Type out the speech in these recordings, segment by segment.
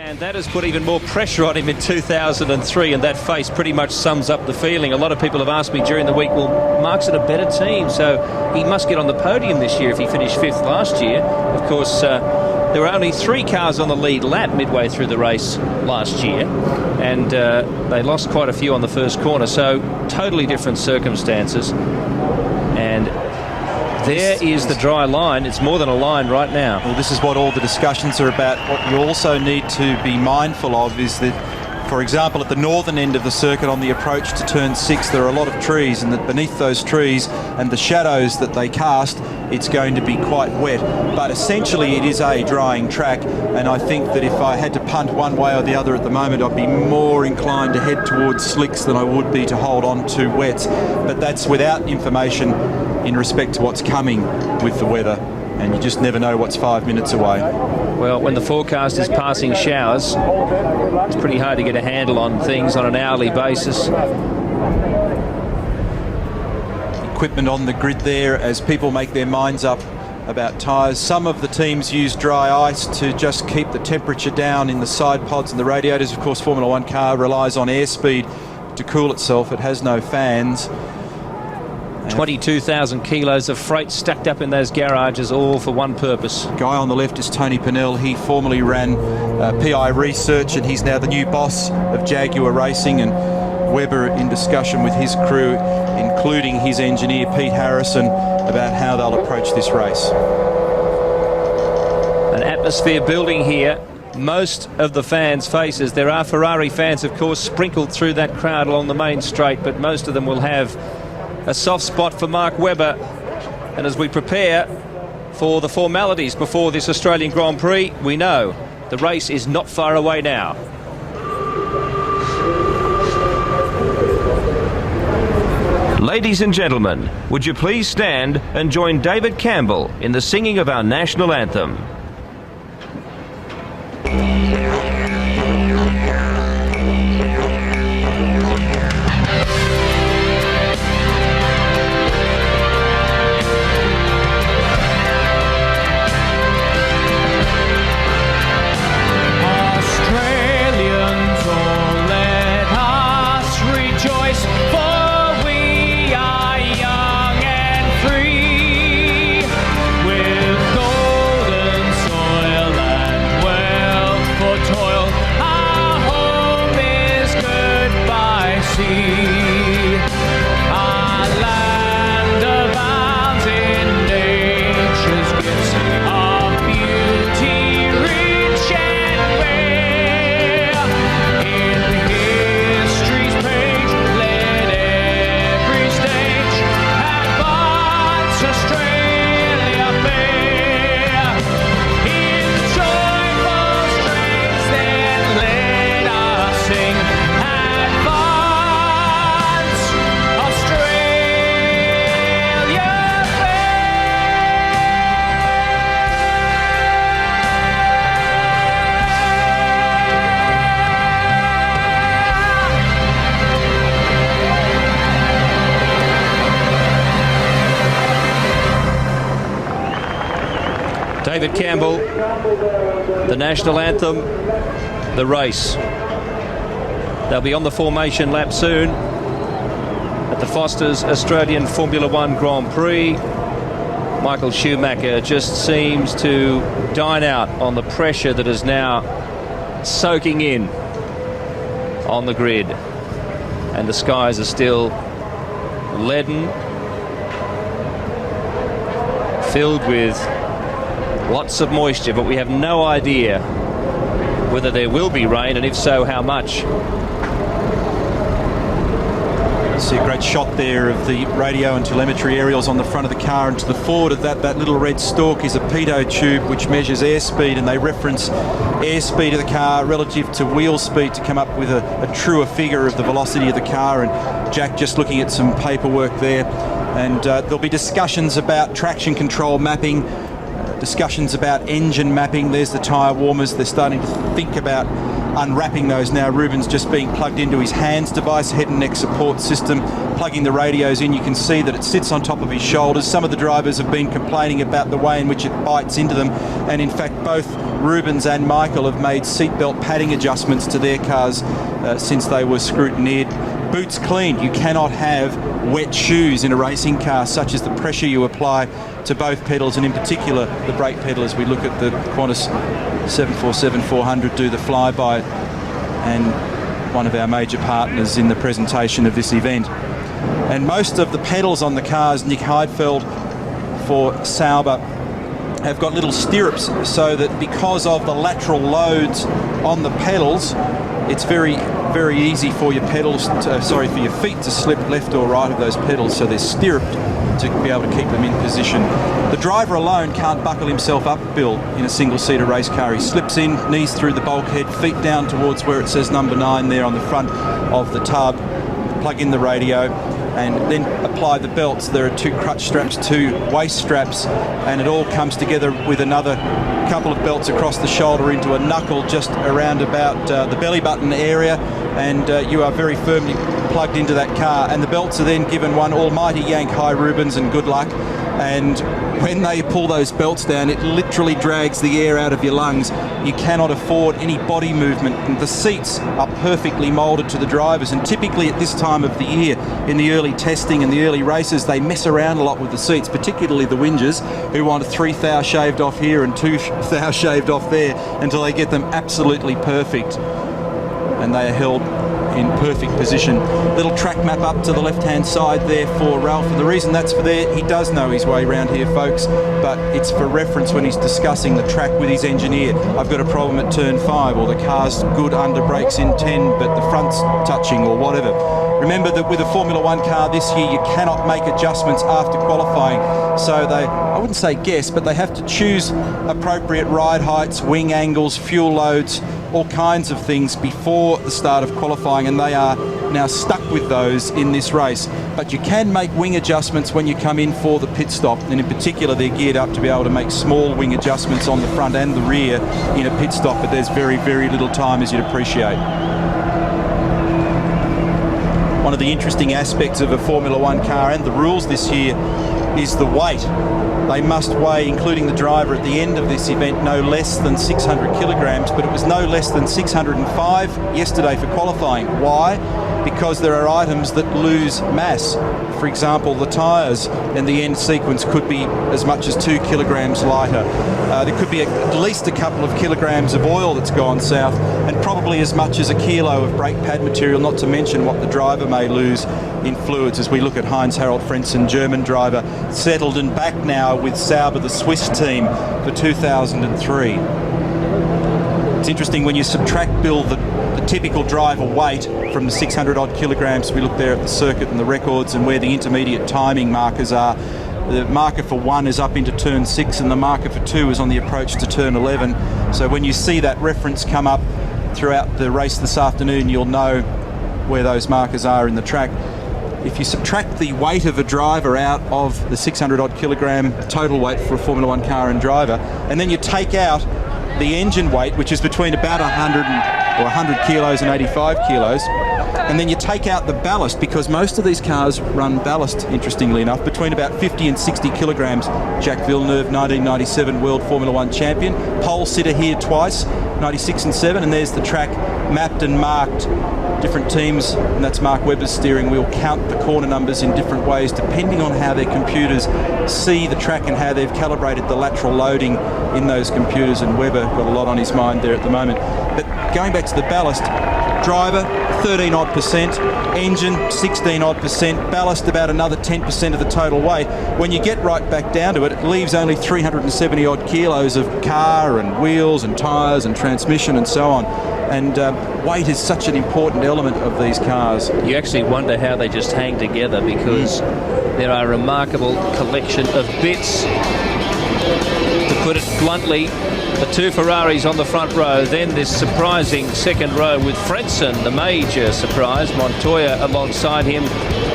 And that has put even more pressure on him in 2003, and that face pretty much sums up the feeling. A lot of people have asked me during the week, well, Mark's in a better team, so he must get on the podium this year if he finished 5th last year. Of course, there were only 3 cars on the lead lap midway through the race last year, and they lost quite a few on the first corner, so totally different circumstances. And there is the dry line. It's more than a line right now. Well, this is what all the discussions are about. What you also need to be mindful of is that, for example, at the northern end of the circuit on the approach to turn 6, there are a lot of trees, and that beneath those trees and the shadows that they cast, it's going to be quite wet. But essentially it is a drying track, and I think that if I had to punt one way or the other at the moment, I'd be more inclined to head towards slicks than I would be to hold on to wets. But that's without information in respect to what's coming with the weather, and you just never know what's 5 minutes away. Well, when the forecast is passing showers, it's pretty hard to get a handle on things on an hourly basis. Equipment on the grid there as people make their minds up about tyres. Some of the teams use dry ice to just keep the temperature down in the side pods and the radiators. Of course, Formula One car relies on airspeed to cool itself. It has no fans. 22,000 kilos of freight stacked up in those garages, all for one purpose. Guy on the left is Tony Pennell. He formerly ran PI Research, and he's now the new boss of Jaguar Racing. And Webber in discussion with his crew, including his engineer Pete Harrison, about how they'll approach this race. An atmosphere building here. Most of the fans' faces, there are Ferrari fans, of course, sprinkled through that crowd along the main straight, but most of them will have a soft spot for Mark Webber. And as we prepare for the formalities before this Australian Grand Prix, we know the race is not far away now. Ladies and gentlemen, would you please stand and join David Campbell in the singing of our national anthem? David Campbell, the national anthem, the race. They'll be on the formation lap soon at the Foster's Australian Formula One Grand Prix. Michael Schumacher just seems to dine out on the pressure that is now soaking in on the grid. And the skies are still leaden, filled with lots of moisture, but we have no idea whether there will be rain, and if so, how much. See a great shot there of the radio and telemetry aerials on the front of the car, and to the forward of that little red stalk is a pitot tube which measures airspeed, and they reference airspeed of the car relative to wheel speed to come up with a truer figure of the velocity of the car. And Jack just looking at some paperwork there, and there'll be discussions about traction control mapping, discussions about engine mapping. There's the tyre warmers. They're starting to think about unwrapping those now. Rubens just being plugged into his hands device, head and neck support system, plugging the radios in. You can see that it sits on top of his shoulders. Some of the drivers have been complaining about the way in which it bites into them, and in fact both Rubens and Michael have made seatbelt padding adjustments to their cars since they were scrutineered. Boots cleaned. You cannot have wet shoes in a racing car, such as the pressure you apply to both pedals, and in particular the brake pedal, as we look at the Qantas 747-400 do the flyby, and one of our major partners in the presentation of this event. And most of the pedals on the cars, Nick Heidfeld for Sauber, have got little stirrups, so that because of the lateral loads on the pedals, it's very easy for your for your feet to slip left or right of those pedals, so they're stirruped to be able to keep them in position. The driver alone can't buckle himself up, Bill, in a single-seater race car. He slips in, knees through the bulkhead, feet down towards where it says number 9 there on the front of the tub, plug in the radio, and then apply the belts. There are 2 crutch straps, 2 waist straps, and it all comes together with another couple of belts across the shoulder into a knuckle just around about the belly button area, and you are very firmly plugged into that car. And the belts are then given one almighty yank high, Rubens, and good luck. And when they pull those belts down, it literally drags the air out of your lungs. You cannot afford any body movement, and the seats are perfectly moulded to the drivers. And typically at this time of the year, in the early testing and the early races, they mess around a lot with the seats, particularly the whingers, who want 3 thou shaved off here and 2 thou shaved off there, until they get them absolutely perfect, and they are held in perfect position. Little track map up to the left-hand side there for Ralph, and the reason that's for there, he does know his way around here, folks, but it's for reference when he's discussing the track with his engineer. I've got a problem at turn 5, or the car's good under brakes in 10, but the front's touching, or whatever. Remember that with a Formula 1 car this year, you cannot make adjustments after qualifying, so they, I wouldn't say guess, but they have to choose appropriate ride heights, wing angles, fuel loads, all kinds of things before the start of qualifying, and they are now stuck with those in this race. But you can make wing adjustments when you come in for the pit stop, and in particular they're geared up to be able to make small wing adjustments on the front and the rear in a pit stop, but there's very little time, as you'd appreciate. One of the interesting aspects of a Formula 1 car and the rules this year is the weight. They must weigh, including the driver at the end of this event, no less than 600 kilograms, but it was no less than 605 yesterday for qualifying. Why? Because there are items that lose mass. For example, the tyres in the end sequence could be as much as 2 kilograms lighter. There could be at least a couple of kilograms of oil that's gone south, and probably as much as a kilo of brake pad material, not to mention what the driver may lose in fluids, as we look at Heinz-Harald Frentzen, German driver, settled and back now with Sauber, the Swiss team, for 2003. It's interesting when you subtract, Bill, the typical driver weight from the 600 odd kilograms. We look there at the circuit and the records and where the intermediate timing markers are. The marker for 1 is up into turn 6, and the marker for 2 is on the approach to turn 11. So when you see that reference come up throughout the race this afternoon, you'll know where those markers are in the track. If you subtract the weight of a driver out of the 600 odd kilogram total weight for a Formula 1 car and driver, and then you take out the engine weight, which is between about 100 kilos and 85 kilos, and then you take out the ballast, because most of these cars run ballast, interestingly enough, between about 50 and 60 kilograms. Jacques Villeneuve, 1997 World Formula 1 champion, pole sitter here twice, 96 and 7, and there's the track mapped and marked. Different teams, and that's Mark Webber's steering wheel, count the corner numbers in different ways depending on how their computers see the track and how they've calibrated the lateral loading in those computers, and Webber got a lot on his mind there at the moment. But going back to the ballast, driver 13 odd percent, engine 16 odd percent, ballast about another 10% of the total weight. When you get right back down to it, it leaves only 370 odd kilos of car and wheels and tyres and transmission and so on. And weight is such an important element of these cars. You actually wonder how they just hang together, because there are a remarkable collection of bits. To put it bluntly, the 2 Ferraris on the front row, then this surprising second row with Frentzen, the major surprise, Montoya alongside him,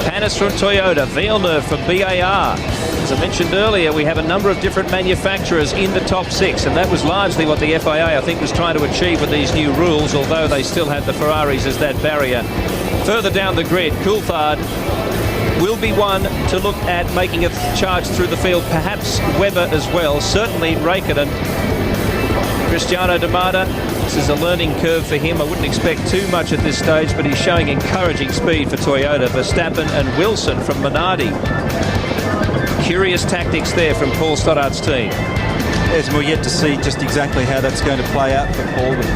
Panis from Toyota, Villeneuve from BAR, As I mentioned earlier, we have a number of different manufacturers in the top 6, and that was largely what the FIA, I think, was trying to achieve with these new rules, although they still had the Ferraris as that barrier. Further down the grid, Coulthard will be one to look at making a charge through the field, perhaps Webber as well, certainly Raikkonen. Cristiano D'Amato, this is a learning curve for him. I wouldn't expect too much at this stage, but he's showing encouraging speed for Toyota. Verstappen and Wilson from Minardi. Curious tactics there from Paul Stoddard's team. Yes, and we're yet to see just exactly how that's going to play out for Paul. But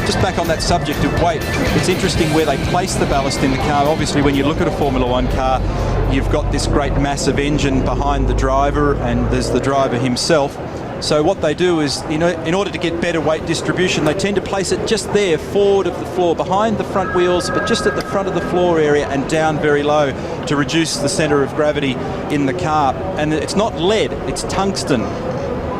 just back on that subject of weight, it's interesting where they place the ballast in the car. Obviously, when you look at a Formula One car, you've got this great massive engine behind the driver, and there's the driver himself. So what they do is, in order to get better weight distribution, they tend to place it just there, forward of the floor, behind the front wheels, but just at the front of the floor area and down very low to reduce the centre of gravity in the car. And it's not lead, it's tungsten.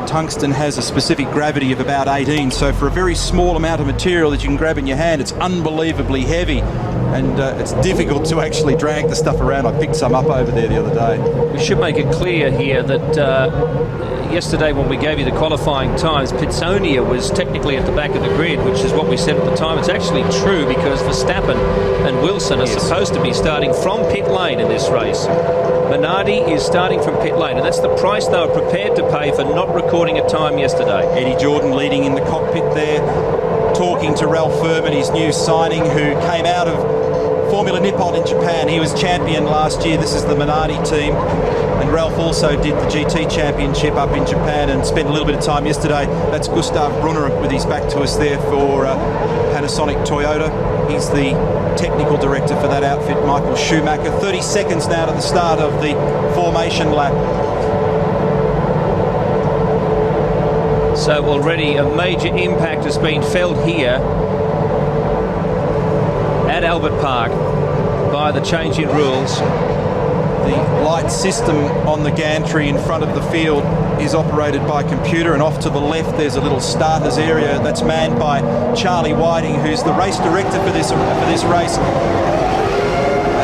Tungsten has a specific gravity of about 18, so for a very small amount of material that you can grab in your hand, it's unbelievably heavy, and it's difficult to actually drag the stuff around. I picked some up over there the other day. We should make it clear here that yesterday when we gave you the qualifying times, Pitsonia was technically at the back of the grid, which is what we said at the time. It's actually true because Verstappen and Wilson are supposed to be starting from pit lane in this race. Minardi is starting from pit lane, and that's the price they were prepared to pay for not recording a time yesterday. Eddie Jordan leading in the cockpit there, talking to Ralph Furman, his new signing, who came out of Formula Nippon in Japan. He was champion last year. This is the Minardi team. And Ralph also did the GT Championship up in Japan and spent a little bit of time yesterday. That's Gustav Brunner with his back to us there for Panasonic Toyota. He's the technical director for that outfit, Michael Schumacher. 30 seconds now to the start of the formation lap. So already a major impact has been felt here at Albert Park by the change in rules. The light system on the gantry in front of the field is operated by computer, and off to the left there's a little starters area that's manned by Charlie Whiting, who's the race director for this race,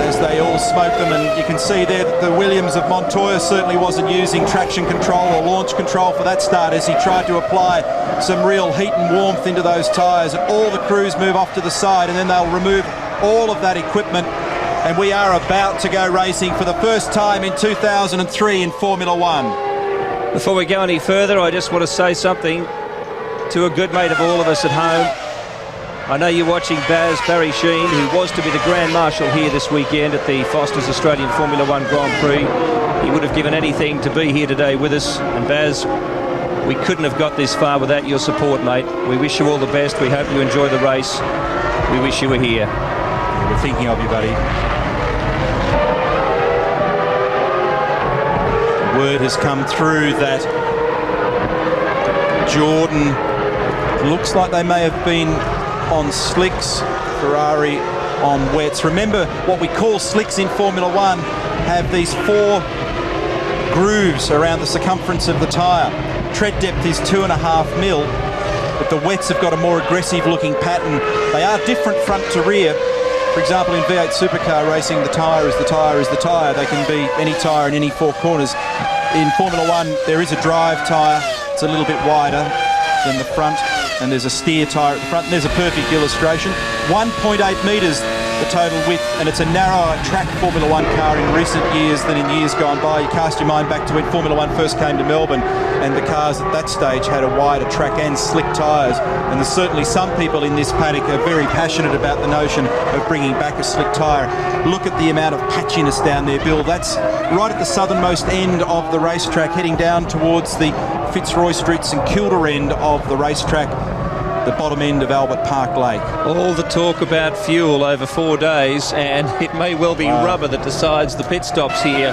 as they all smoke them. And you can see there that the Williams of Montoya certainly wasn't using traction control or launch control for that start, as he tried to apply some real heat and warmth into those tyres, and all the crews move off to the side, and then they'll remove all of that equipment. And we are about to go racing for the first time in 2003 in Formula One. Before we go any further, I just want to say something to a good mate of all of us at home. I know you're watching Baz Barry Sheen, who was to be the Grand Marshal here this weekend at the Foster's Australian Formula One Grand Prix. He would have given anything to be here today with us. And Baz, we couldn't have got this far without your support, mate. We wish you all the best. We hope you enjoy the race. We wish you were here. We're thinking of you, buddy. Word has come through that Jordan looks like they may have been on slicks, Ferrari on wets. Remember, what we call slicks in Formula One have these 4 grooves around the circumference of the tyre. Tread depth is 2.5 mil, but the wets have got a more aggressive looking pattern. They are different front to rear. For example, in V8 supercar racing, the tyre is the tyre is the tyre. They can be any tyre in any 4 corners. In Formula One, there is a drive tyre. It's a little bit wider than the front, and there's a steer tyre at the front, and there's a perfect illustration. 1.8 metres the total width, and it's a narrower track Formula One car in recent years than in years gone by. You cast your mind back to when Formula One first came to Melbourne, and the cars at that stage had a wider track and slick tyres, and there's certainly some people in this paddock are very passionate about the notion of bringing back a slick tyre. Look at the amount of patchiness down there, Bill. That's right at the southernmost end of the racetrack, heading down towards the Fitzroy Street St Kilda end of the racetrack, the bottom end of Albert Park Lake. All the talk about fuel over 4 days, and it may well be rubber that decides the pit stops here.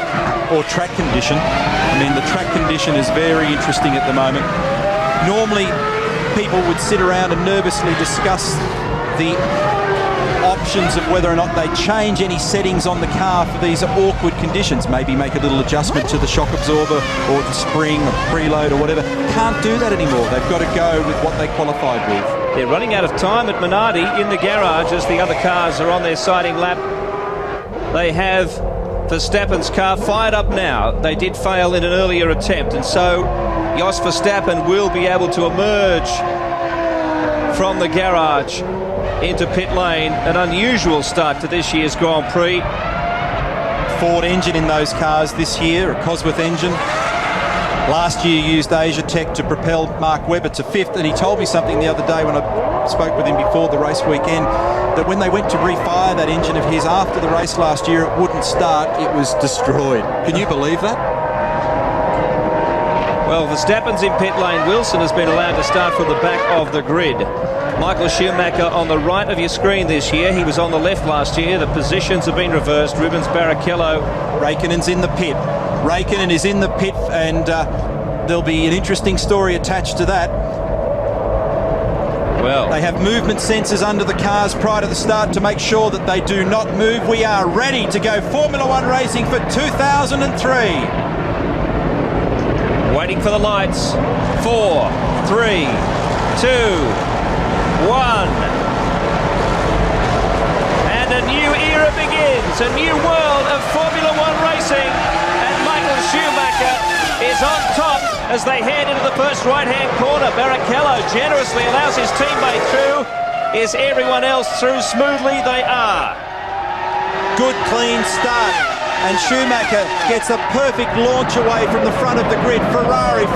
Or track condition. I mean, the track condition is very interesting at the moment. Normally, people would sit around and nervously discuss the options of whether or not they change any settings on the car for these awkward conditions. Maybe make a little adjustment to the shock absorber or the spring or preload or whatever. Can't do that anymore. They've got to go with what they qualified with. They're running out of time at Minardi in the garage as the other cars are on their siding lap. They have Verstappen's car fired up now. They did fail in an earlier attempt, and so Jos Verstappen will be able to emerge from the garage into pit lane. An unusual start to this year's Grand Prix. Ford engine in those cars this year, a Cosworth engine. Last year used Asia Tech to propel Mark Webber to 5th, and he told me something the other day when I spoke with him before the race weekend, that when they went to refire that engine of his after the race last year, it wouldn't start, it was destroyed. Can you believe that? Well, Verstappen's in pit lane. Wilson has been allowed to start from the back of the grid. Michael Schumacher on the right of your screen this year. He was on the left last year. The positions have been reversed. Rubens Barrichello. Raikkonen's in the pit. Raikkonen is in the pit, and there'll be an interesting story attached to that. Well, they have movement sensors under the cars prior to the start to make sure that they do not move. We are ready to go Formula One racing for 2003. Waiting for the lights. 4, 3, 2, 1. And a new era begins. A new world of Formula One racing. Michael Schumacher is on top as they head into the first right-hand corner. Barrichello generously allows his teammate through. Is everyone else through smoothly? They are. Good clean start, and Schumacher gets a perfect launch away from the front of the grid. Ferrari.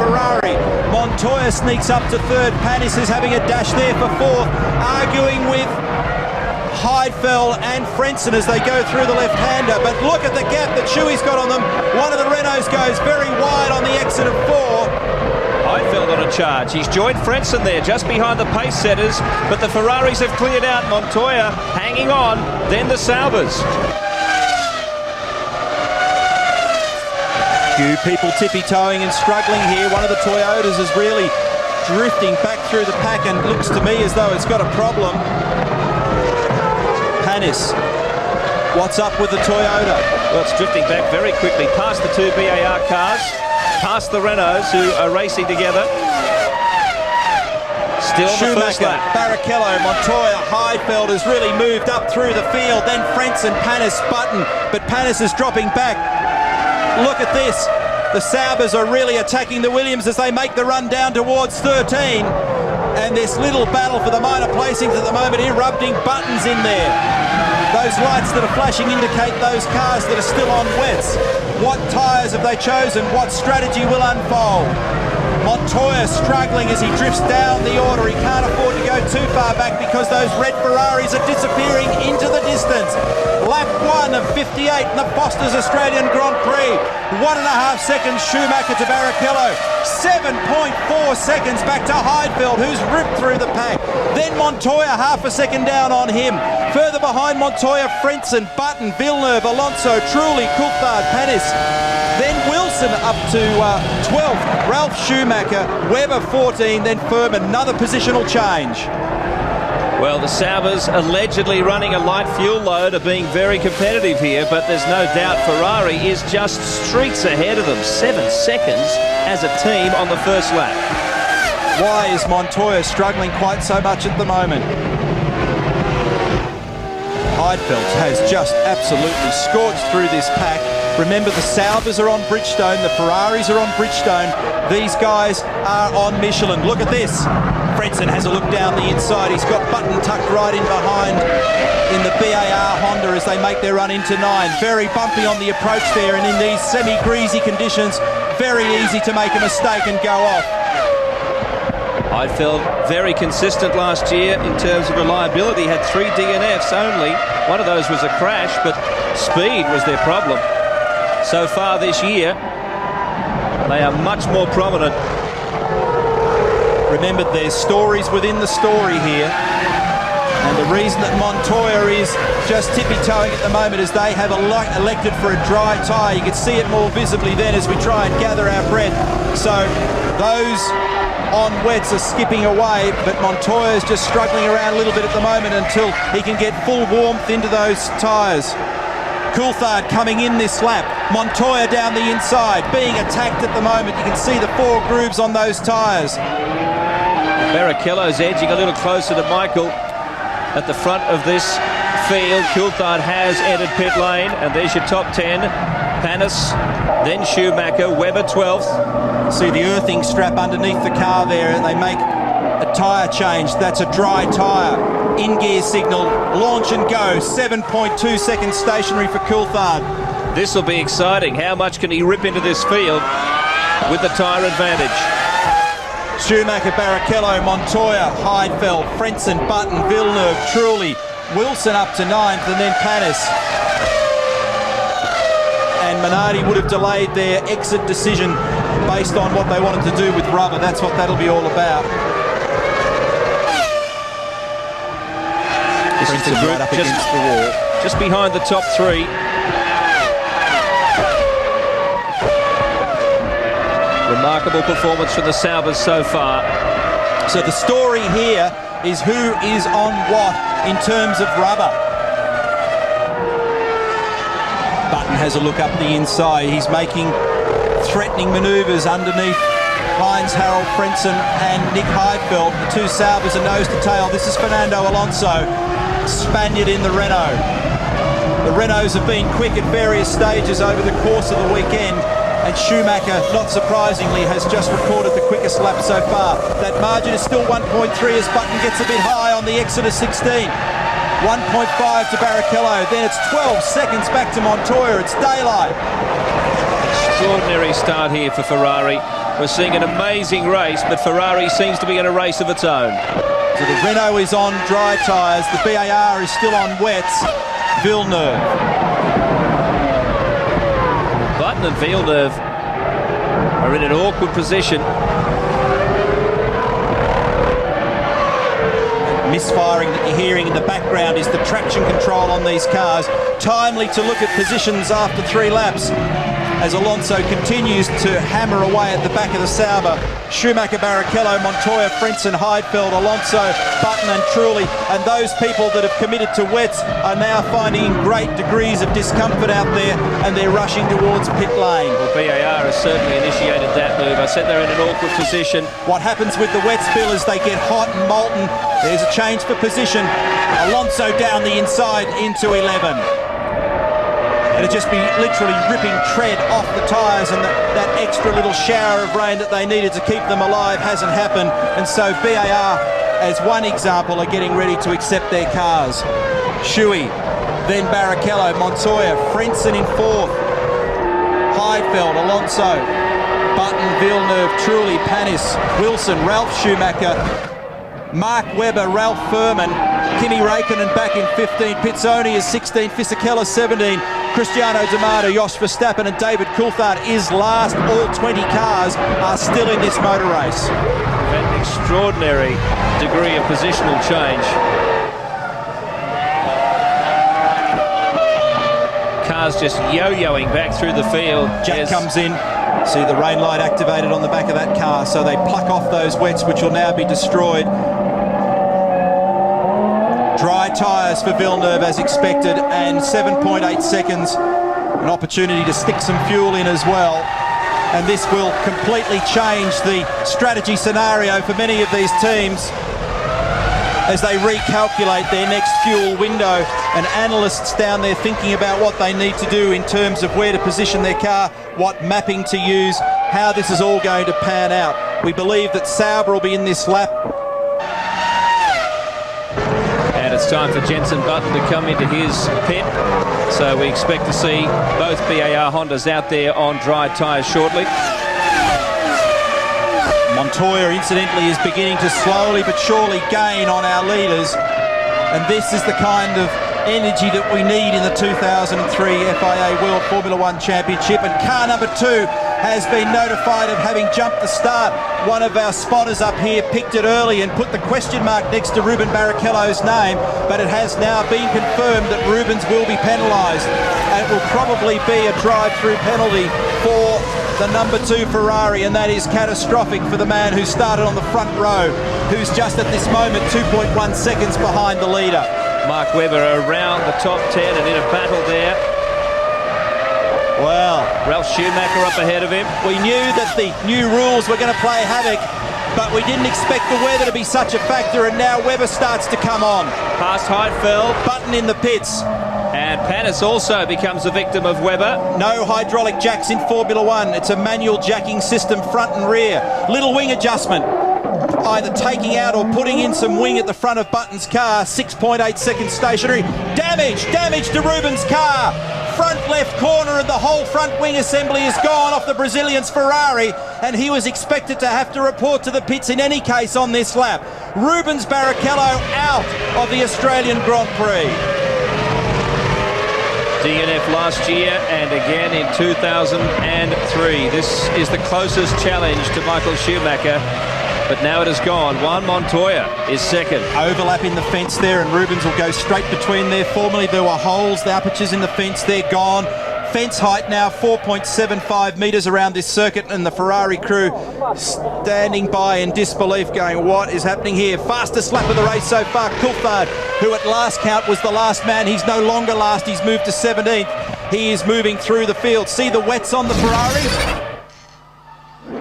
Montoya sneaks up to 3rd. Panis is having a dash there for 4th, arguing with Heidfeld and Frentzen as they go through the left-hander, but look at the gap that Shuey's got on them. One of the Renaults goes very wide on the exit of 4. Heidfeld on a charge. He's joined Frentzen there just behind the pace setters, but the Ferraris have cleared out. Montoya hanging on, then the Saubers. Few people tippy-toeing and struggling here. One of the Toyotas is really drifting back through the pack and looks to me as though it's got a problem. Panis, what's up with the Toyota? Well, it's drifting back very quickly past the 2 BAR cars, past the Renaults who are racing together. Still on the first lap. Barrichello, Montoya, Heidfeld has really moved up through the field. Then Frentzen, Panis, Button, but Panis is dropping back. Look at this. The Saubers are really attacking the Williams as they make the run down towards 13. And this little battle for the minor placings at the moment, erupting. Buttons in there. Those lights that are flashing indicate those cars that are still on wets. What tyres have they chosen? What strategy will unfold? Montoya struggling as he drifts down the order. He can't afford to go too far back because those red Ferraris are disappearing into the distance. Lap 1 of 58 in the Foster's Australian Grand Prix. 1.5 seconds Schumacher to Barrichello. 7.4 seconds back to Heidfeld, who's ripped through the pack. Then Montoya half a second down on him. Further behind Montoya, Frentzen, Button, Villeneuve, Alonso, Trulli, Coulthard, Panis. Then Wilson up to 12th. Ralph Schumacher, Webber 14, then Firm, another positional change. Well, the Saubers allegedly running a light fuel load are being very competitive here, but there's no doubt Ferrari is just streets ahead of them. 7 seconds as a team on the first lap. Why is Montoya struggling quite so much at the moment? Heidfeld has just absolutely scorched through this pack. Remember, the Saubers are on Bridgestone, the Ferraris are on Bridgestone. These guys are on Michelin. Look at this. Frentzen has a look down the inside. He's got Button tucked right in behind in the BAR Honda as they make their run into 9. Very bumpy on the approach there, and in these semi-greasy conditions, very easy to make a mistake and go off. Heidfeld very consistent last year in terms of reliability. Had 3 DNFs only. One of those was a crash, but speed was their problem. So far this year, they are much more prominent. Remember, there's stories within the story here. And the reason that Montoya is just tippy-toeing at the moment is they have elected for a dry tyre. You can see it more visibly then as we try and gather our breath. So those on wets are skipping away, but Montoya is just struggling around a little bit at the moment until he can get full warmth into those tyres. Coulthard coming in this lap. Montoya down the inside, being attacked at the moment. You can see the 4 grooves on those tyres. Barrichello's edging a little closer to Michael at the front of this field. Coulthard has entered pit lane, and there's your top 10. Panis, then Schumacher, Webber 12th. See the earthing strap underneath the car there, and they make a tyre change. That's a dry tyre. In-gear signal, launch and go. 7.2 seconds stationary for Coulthard. This will be exciting. How much can he rip into this field with the tyre advantage? Schumacher, Barrichello, Montoya, Heidfeld, Frentzen, Button, Villeneuve, Trulli, Wilson up to 9th, and then Panis. And Minardi would have delayed their exit decision based on what they wanted to do with rubber. That's what that'll be all about. This is the group right up against the wall. Just behind the top 3. Remarkable performance from the Saubers so far. So the story here is who is on what in terms of rubber. Button has a look up the inside. He's making threatening manoeuvres underneath Heinz, Harold Frentzen and Nick Heidfeld. The two Saubers are nose to tail. This is Fernando Alonso, Spaniard in the Renault. The Renaults have been quick at various stages over the course of the weekend, and Schumacher, not surprisingly, has just recorded the quickest lap so far. That margin is still 1.3 as Button gets a bit high on the exit of 16. 1.5 to Barrichello, then it's 12 seconds back to Montoya. It's daylight. Extraordinary start here for Ferrari. We're seeing an amazing race, but Ferrari seems to be in a race of its own. So the Renault is on dry tyres, the BAR is still on wets. Villeneuve. Button and Villeneuve are in an awkward position. Misfiring that you're hearing in the background is the traction control on these cars. Timely to look at positions after 3 laps as Alonso continues to hammer away at the back of the Sauber. Schumacher, Barrichello, Montoya, Frentzen, Heidfeld, Alonso, Button and Trulli, and those people that have committed to wets are now finding great degrees of discomfort out there, and they're rushing towards pit lane. Well, BAR has certainly initiated that move. I said they're in an awkward position. What happens with the wets, Bill, is they get hot and molten. There's a change for position. Alonso down the inside into 11. It'd just be literally ripping tread off the tyres, and that extra little shower of rain that they needed to keep them alive hasn't happened. And so BAR, as one example, are getting ready to accept their cars. Shui, then Barrichello, Montoya, Frentzen in 4th, Heidfeld, Alonso, Button, Villeneuve, Trulli, Panis, Wilson, Ralf Schumacher, Mark Webber, Ralph Furman, Kimi Räikkönen back in 15, Pizzoni is 16, Fisichella 17, Cristiano D'Amato, Jos Verstappen and David Coulthard is last. All 20 cars are still in this motor race. An extraordinary degree of positional change. Cars just yo-yoing back through the field. Jack comes in. See the rain light activated on the back of that car, so they pluck off those wets which will now be destroyed. Dry tyres for Villeneuve as expected, and 7.8 seconds, an opportunity to stick some fuel in as well. And this will completely change the strategy scenario for many of these teams as they recalculate their next fuel window, and analysts down there thinking about what they need to do in terms of where to position their car, what mapping to use, how this is all going to pan out. We believe that Sauber will be in this lap. And it's time for Jenson Button to come into his pit. So we expect to see both BAR Hondas out there on dry tyres shortly. Montoya, incidentally, is beginning to slowly but surely gain on our leaders. And this is the kind of energy that we need in the 2003 FIA World Formula One Championship. And car number 2 has been notified of having jumped the start. One of our spotters up here picked it early and put the question mark next to Ruben Barrichello's name, but it has now been confirmed that Rubens will be penalised. And it will probably be a drive-through penalty for the number 2 Ferrari, and that is catastrophic for the man who started on the front row, who's just at this moment 2.1 seconds behind the leader. Mark Webber around the top 10 and in a battle there. Well, Ralf Schumacher up ahead of him. We knew that the new rules were going to play havoc but we didn't expect the weather to be such a factor, and now Webber starts to come on. Past Heidfeld. Button in the pits. And Panis also becomes a victim of Webber. No hydraulic jacks in Formula One. It's a manual jacking system front and rear. Little wing adjustment. Either taking out or putting in some wing at the front of Button's car. 6.8 seconds stationary. Damage to Rubens' car. Front left corner and the whole front wing assembly is gone off the Brazilian's Ferrari, and he was expected to have to report to the pits in any case on this lap. Rubens Barrichello out of the Australian Grand Prix. DNF last year and again in 2003. This is the closest challenge to Michael Schumacher, but now it is gone. Juan Montoya is second. Overlapping the fence there, and Rubens will go straight between there. Formerly there were holes, the apertures in the fence, they're gone. Fence height now 4.75 metres around this circuit, and the Ferrari crew standing by in disbelief going, what is happening here? Fastest lap of the race so far, Coulthard, who at last count was the last man. He's no longer last, he's moved to 17th. He is moving through the field. See the wets on the Ferrari?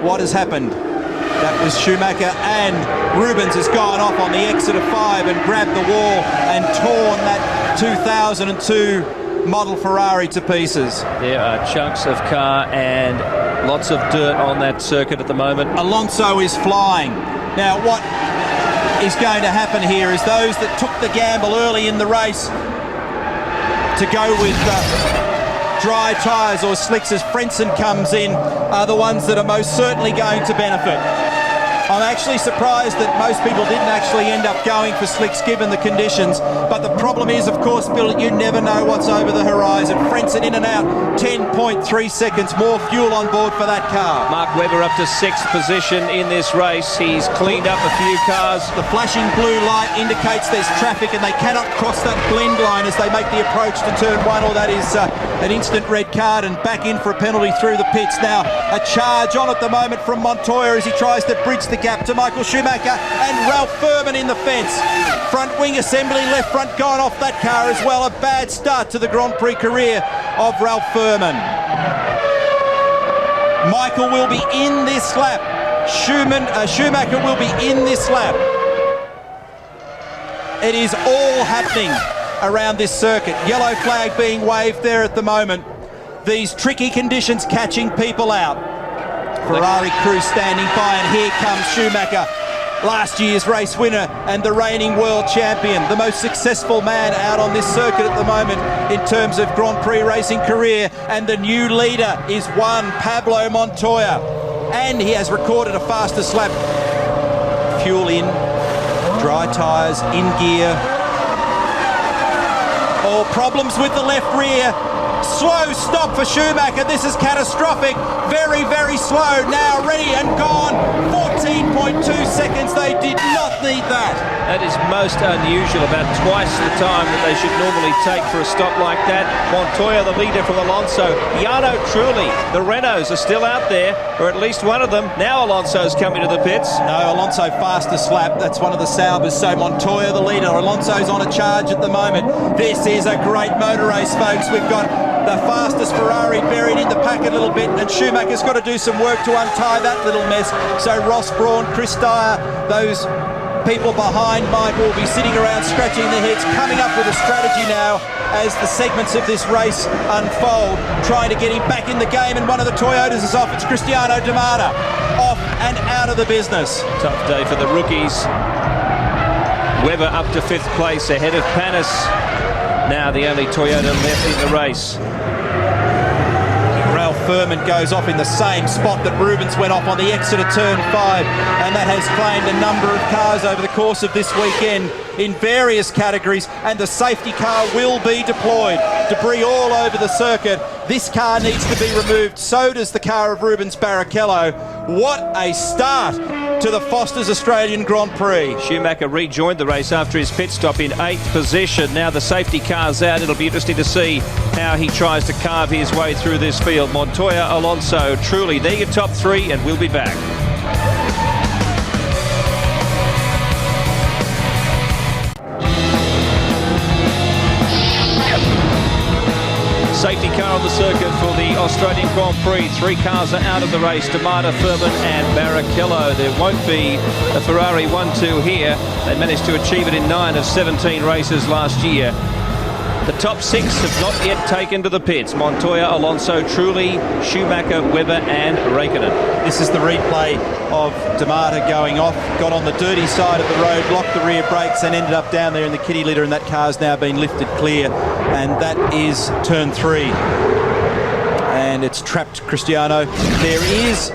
What has happened? That was Schumacher, and Rubens has gone off on the exit of 5 and grabbed the wall and torn that 2002 model Ferrari to pieces. There are chunks of car and lots of dirt on that circuit at the moment. Alonso is flying. Now what is going to happen here is those that took the gamble early in the race to go with dry tyres or slicks as Frentzen comes in are the ones that are most certainly going to benefit. I'm actually surprised that most people didn't actually end up going for slicks given the conditions, but the problem is, of course, Bill, you never know what's over the horizon. Frentzen in and out, 10.3 seconds, more fuel on board for that car. Mark Webber up to 6th position in this race. He's cleaned up a few cars. The flashing blue light indicates there's traffic and they cannot cross that blend line as they make the approach to turn 1, or that is an instant red card and back in for a penalty through the pits. Now a charge on at the moment from Montoya as he tries to bridge the gap to Michael Schumacher, and Ralph Furman in the fence. Front wing assembly, left front gone off that car as well. A bad start to the Grand Prix career of Ralph Furman. Michael will be in this lap. Schumacher will be in this lap. It is all happening around this circuit. Yellow flag being waved there at the moment. These tricky conditions catching people out. Ferrari crew standing by, and here comes Schumacher, last year's race winner and the reigning world champion, the most successful man out on this circuit at the moment in terms of Grand Prix racing career, and the new leader is Juan Pablo Montoya, and he has recorded a fastest lap. Fuel in, dry tyres, in gear. All problems with the left rear. Slow stop for Schumacher. This is catastrophic. Very, very slow. Now ready and gone. 14.2 seconds. They did not need that. That is most unusual. About twice the time that they should normally take for a stop like that. Montoya, the leader from Alonso. Jarno Trulli. The Renaults are still out there, or at least one of them. Now Alonso's coming to the pits. No, Alonso fastest lap. That's one of the Saubers. So Montoya, the leader. Alonso's on a charge at the moment. This is a great motor race, folks. We've got the fastest Ferrari buried in the pack a little bit, and Schumacher's got to do some work to untie that little mess. So Ross Brawn, Chris Dyer, those people behind Michael will be sitting around scratching their heads, coming up with a strategy now as the segments of this race unfold, trying to get him back in the game, and one of the Toyotas is off. It's Cristiano Damata, off and out of the business. Tough day for the rookies. Webber up to 5th place ahead of Panis. Now the only Toyota left in the race. Ralph Furman goes off in the same spot that Rubens went off on the exit of turn 5, and that has claimed a number of cars over the course of this weekend in various categories, and the safety car will be deployed. Debris all over the circuit. This car needs to be removed. So does the car of Rubens Barrichello. What a start to the Foster's Australian Grand Prix. Schumacher rejoined the race after his pit stop in 8th position. Now the safety car's out. It'll be interesting to see how he tries to carve his way through this field. Montoya, Alonso, Trulli, they're your top 3, and we'll be back. Safety car on the circuit for the Australian Grand Prix. 3 cars are out of the race, DeMata, Furman and Barrichello. There won't be a Ferrari 1-2 here. They managed to achieve it in 9 of 17 races last year. The top 6 have not yet taken to the pits. Montoya, Alonso, Trulli, Schumacher, Webber and Raikkonen. This is the replay of DeMata going off, got on the dirty side of the road, locked the rear brakes and ended up down there in the kitty litter, and that car's now been lifted clear, and that is turn 3. And it's trapped Cristiano. There is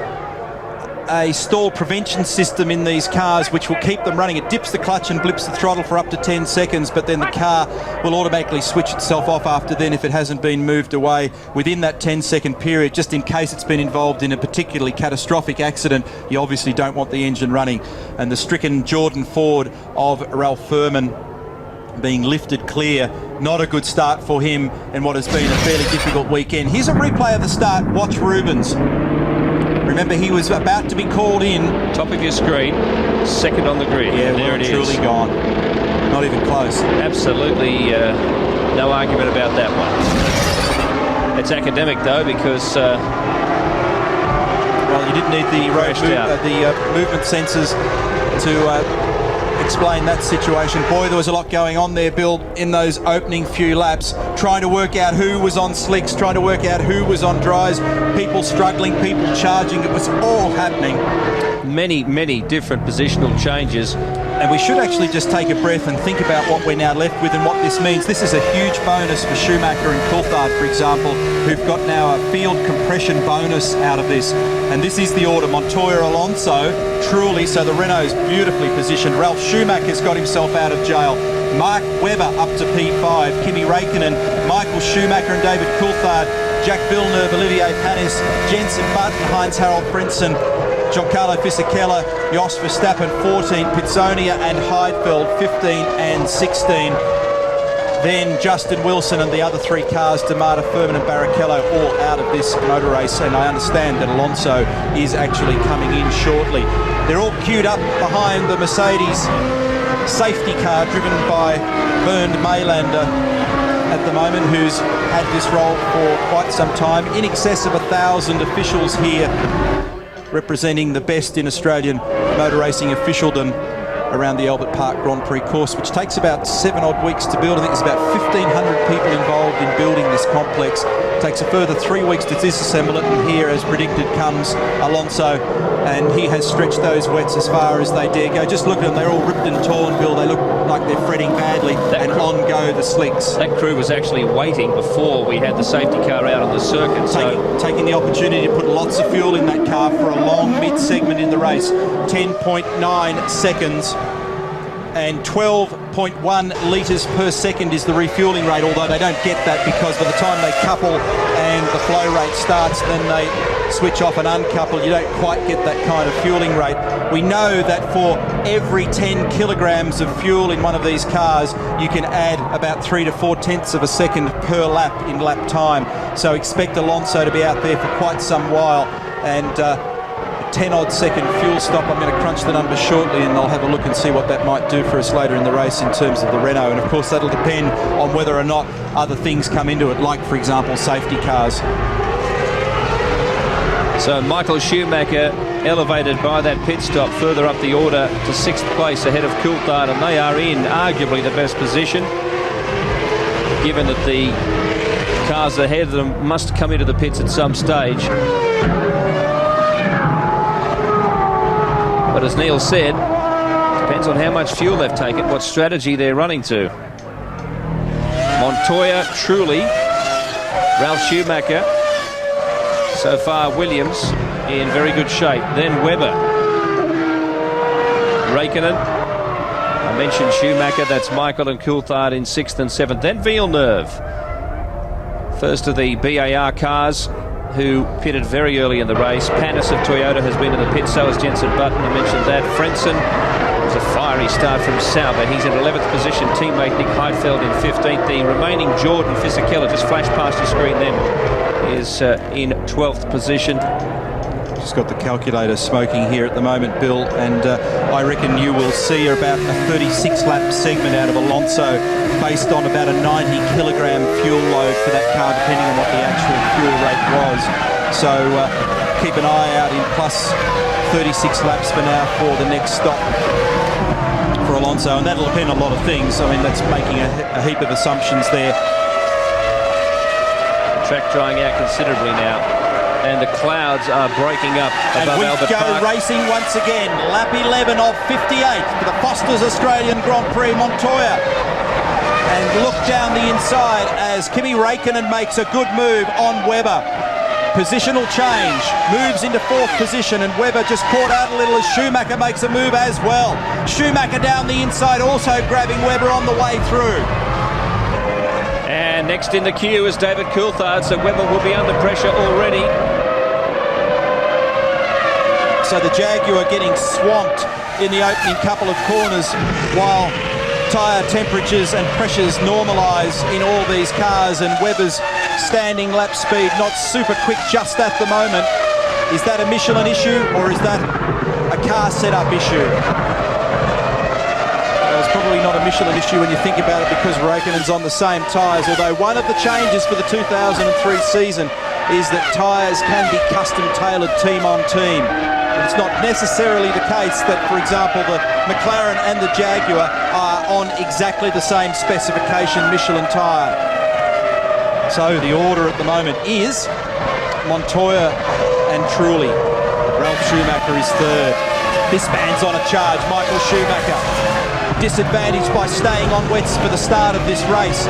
a stall prevention system in these cars which will keep them running. It dips the clutch and blips the throttle for up to 10 seconds, but then the car will automatically switch itself off after then if it hasn't been moved away within that 10-second period, just in case it's been involved in a particularly catastrophic accident. You obviously don't want the engine running. And the stricken Jordan Ford of Ralph Furman being lifted clear. Not a good start for him in what has been a fairly difficult weekend. Here's a replay of the start. Watch Rubens. Remember, he was about to be called in. Top of your screen, second on the grid. Yeah, there it is. Truly gone. Not even close. Absolutely no argument about that one. It's academic, though, because... well, you didn't need the movement sensors to explain that situation. Boy, there was a lot going on there, Bill, in those opening few laps, trying to work out who was on slicks, trying to work out who was on dries, people struggling, people charging. It was all happening. Many different positional changes. And we should actually just take a breath and think about what we're now left with and what this means. This is a huge bonus for Schumacher and Coulthard, for example, who've got now a field compression bonus out of this. And this is the order: Montoya, Alonso, Trulli, so the Renault's beautifully positioned. Ralph Schumacher's got himself out of jail. Mark Webber up to P5. Kimi Raikkonen, Michael Schumacher and David Coulthard, Jack Villeneuve, Olivier Panis, Jenson Button, Heinz-Harald Frentzen, Giancarlo Fisichella, Jos Verstappen 14, Pizzonia and Heidfeld 15 and 16. Then Justin Wilson and the other 3 cars, DeMata, Furman and Barrichello, all out of this motor race, and I understand that Alonso is actually coming in shortly. They're all queued up behind the Mercedes safety car driven by Bernd Maylander at the moment, who's had this role for quite some time. In excess of 1,000 officials here representing the best in Australian motor racing officialdom around the Albert Park Grand Prix course, which takes about 7 odd weeks to build. I think there's about 1,500 people involved in building this complex. It takes a further 3 weeks to disassemble it, and here, as predicted, comes Alonso, and he has stretched those wets as far as they dare go. Just look at them, they're all ripped and torn, Bill. They look like they're fretting badly, and on go the slicks. That crew was actually waiting before we had the safety car out on the circuit. Taking the opportunity to put lots of fuel in that car for a long mid-segment in the race. 10.9 seconds and 12.1 litres per second is the refuelling rate, although they don't get that because by the time they couple and the flow rate starts, then they switch off and uncouple. You don't quite get that kind of fueling rate. We know that for every 10 kilograms of fuel in one of these cars, you can add about 3 to 4 tenths of a second per lap in lap time. So expect Alonso to be out there for quite some while, and 10 odd second fuel stop. I'm going to crunch the numbers shortly, and I'll have a look and see what that might do for us later in the race in terms of the Renault. And of course that'll depend on whether or not other things come into it, like for example safety cars. So Michael Schumacher elevated by that pit stop further up the order to 6th place ahead of Coulthard, and they are in arguably the best position, given that the cars ahead of them must come into the pits at some stage. But as Neil said, depends on how much fuel they've taken, what strategy they're running to. Montoya, Trulli, Ralph Schumacher. So far, Williams in very good shape. Then Webber. Raikkonen. I mentioned Schumacher. That's Michael and Coulthard in 6th and 7th. Then Villeneuve. First of the BAR cars who pitted very early in the race. Panis of Toyota has been in the pit, so has Jenson Button. I mentioned that. Frentzen was a fiery start from Sauber. He's in 11th position. Teammate Nick Heidfeld in 15th. The remaining Jordan Fisichella, just flashed past your screen then, is in 12th position. Just got the calculator smoking here at the moment, Bill, and I reckon you will see about a 36-lap segment out of Alonso based on about a 90-kilogram fuel load for that car, depending on what the actual fuel rate was. So keep an eye out in plus 36 laps for now for the next stop for Alonso, and that'll depend on a lot of things. I mean, that's making a heap of assumptions there. Track drying out considerably now, and the clouds are breaking up above Albert Park. And we go racing once again. Lap 11 of 58 for the Foster's Australian Grand Prix, Montoya. And look down the inside as Kimi Räikkönen makes a good move on Webber. Positional change, moves into fourth position, and Webber just caught out a little as Schumacher makes a move as well. Schumacher down the inside, also grabbing Webber on the way through. And next in the queue is David Coulthard, so Webber will be under pressure already. So the Jaguar getting swamped in the opening couple of corners while tyre temperatures and pressures normalise in all these cars, and Webber's standing lap speed not super quick just at the moment. Is that a Michelin issue, or is that a car setup issue? It's probably not a Michelin issue when you think about it, because Räikkönen's on the same tyres, although one of the changes for the 2003 season is that tyres can be custom tailored team on team. It's not necessarily the case that, for example, the McLaren and the Jaguar are on exactly the same specification Michelin tyre. So the order at the moment is Montoya and Trulli. Ralf Schumacher is third. This man's on a charge, Michael Schumacher. Disadvantaged by staying on wets for the start of this race,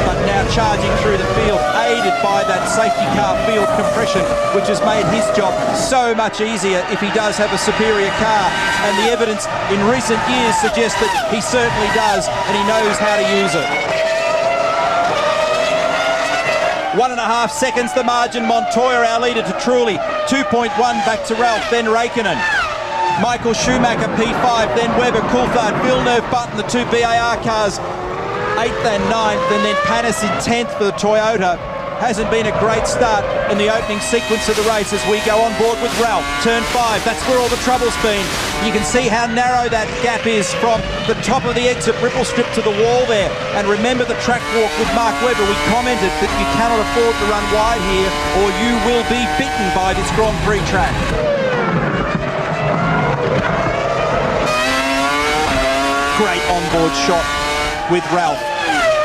but now charging through the field, aided by that safety car field compression, which has made his job so much easier if he does have a superior car, and the evidence in recent years suggests that he certainly does, and he knows how to use it. 1.5 seconds the margin. Montoya, our leader, to Trulli. 2.1 back to Ralf, then Räikkönen. Michael Schumacher P5, then Webber, Coulthard, Villeneuve, Button, the two BAR cars 8th and 9th, and then Panis in 10th for the Toyota. Hasn't been a great start in the opening sequence of the race as we go on board with Ralf. Turn 5, that's where all the trouble's been. You can see how narrow that gap is from the top of the exit ripple strip to the wall there. And remember the track walk with Mark Webber. We commented that you cannot afford to run wide here or you will be bitten by this Grand Prix track. Great onboard shot with Ralf.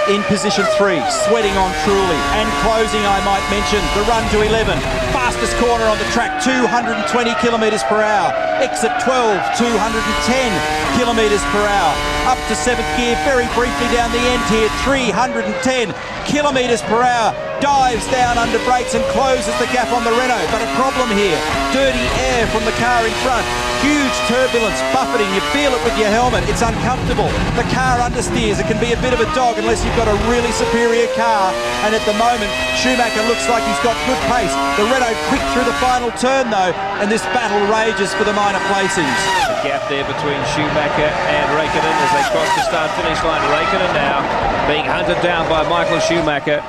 In position 3, sweating on Trulli, and closing, I might mention, the run to 11. Fastest corner on the track, 220 kilometres per hour. Exit 12, 210 kilometres per hour. Up to 7th gear, very briefly down the end here, 310 kilometres per hour. Dives down under brakes and closes the gap on the Renault. But a problem here, dirty air from the car in front. Huge turbulence, buffeting, you feel it with your helmet, it's uncomfortable. The car understeers, it can be a bit of a dog unless you've got a really superior car, and at the moment Schumacher looks like he's got good pace. The Renault quick through the final turn though, and this battle rages for the minor placings. The gap there between Schumacher and Räikkönen as they cross the start-finish line. Räikkönen now being hunted down by Michael Schumacher.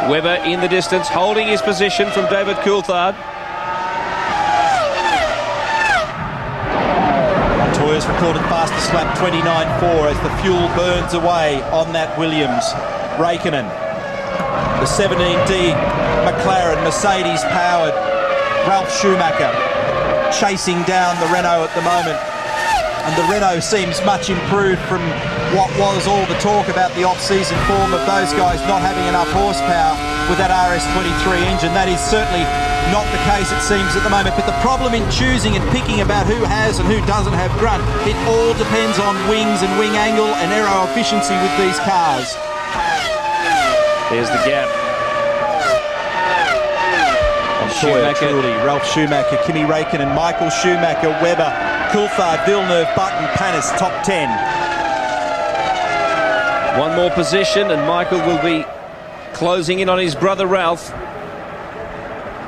Webber in the distance, holding his position from David Coulthard. Montoya's recorded fastest lap 29.4 as the fuel burns away on that Williams. Räikkönen, the 17D McLaren, Mercedes powered. Ralf Schumacher chasing down the Renault at the moment. And the Renault seems much improved from what was all the talk about the off-season form of those guys not having enough horsepower with that RS23 engine. That is certainly not the case, it seems, at the moment. But the problem in choosing and picking about who has and who doesn't have grunt, it all depends on wings and wing angle and aero efficiency with these cars. There's the gap. Montoya, Trulli, Ralf Schumacher, Kimi Räikkönen, Michael Schumacher, Webber, Coulthard, Villeneuve, Button, Panis, top 10. One more position and Michael will be closing in on his brother Ralf.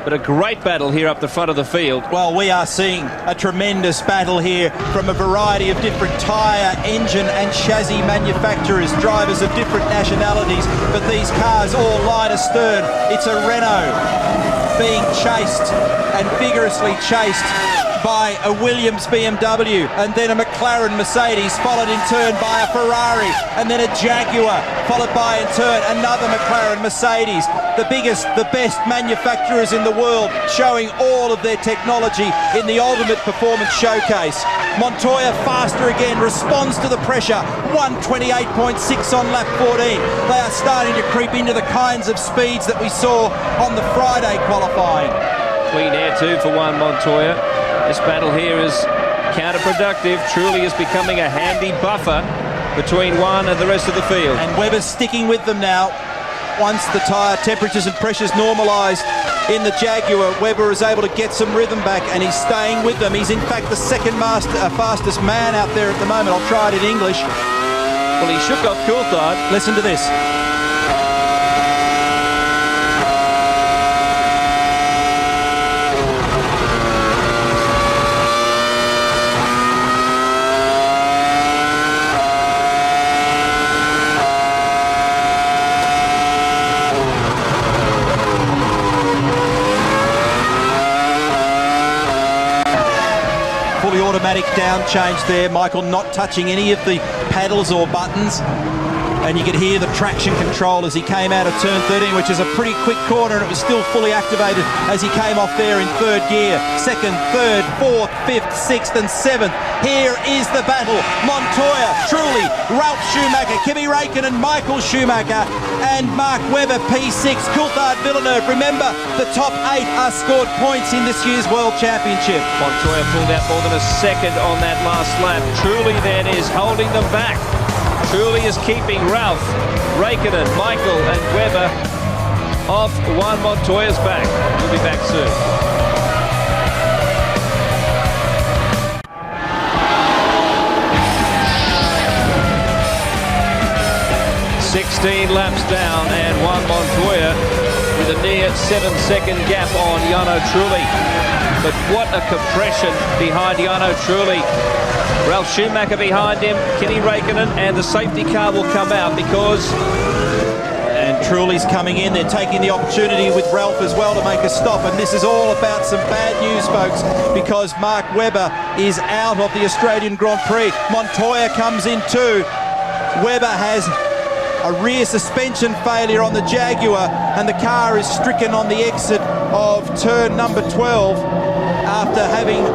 But a great battle here up the front of the field. Well, we are seeing a tremendous battle here from a variety of different tyre, engine and chassis manufacturers, drivers of different nationalities, but these cars all line astern. It's a Renault being chased and vigorously chased by a Williams BMW, and then a McLaren Mercedes, followed in turn by a Ferrari, and then a Jaguar, followed by in turn another McLaren Mercedes. The biggest, the best manufacturers in the world showing all of their technology in the ultimate performance showcase. Montoya faster again, responds to the pressure, 1:28.6 on lap 14. They are starting to creep into the kinds of speeds that we saw on the Friday qualifying. Clean air too for Juan Montoya. This battle here is counterproductive. Truly is becoming a handy buffer between Juan and the rest of the field. And Webber's sticking with them now. Once the tyre temperatures and pressures normalised in the Jaguar, Webber is able to get some rhythm back, and he's staying with them. He's in fact the second fastest man out there at the moment. I'll try it in English. Well, he shook off Coulthard. Listen to this. 'Fully automatic down change there. Michael not touching any of the paddles or buttons. And you could hear the traction control as he came out of turn 13, which is a pretty quick corner, and it was still fully activated as he came off there in third gear. Second, third, fourth, fifth, sixth and seventh. Here is the battle. Montoya, Trulli, Ralf Schumacher, Kimi Räikkönen, Michael Schumacher and Mark Webber P6, Coulthard Villeneuve. Remember, the top 8 are scored points in this year's World Championship. Montoya pulled out more than a second on that last lap. Trulli then is holding them back. Trulli is keeping Ralf, Räikkönen, Michael and Webber off Juan Montoya's back. We'll be back soon. "16 laps down and Juan Montoya with a near 7-second gap on Jarno Trulli. But what a compression behind Jarno Trulli. Ralf Schumacher behind him, Kimi Räikkönen, and the safety car will come out because... And Trulli's coming in. They're taking the opportunity with Ralf as well to make a stop. And this is all about some bad news, folks, because Mark Webber is out of the Australian Grand Prix. Montoya comes in too. Webber has a rear suspension failure on the Jaguar, and the car is stricken on the exit of turn number 12 after having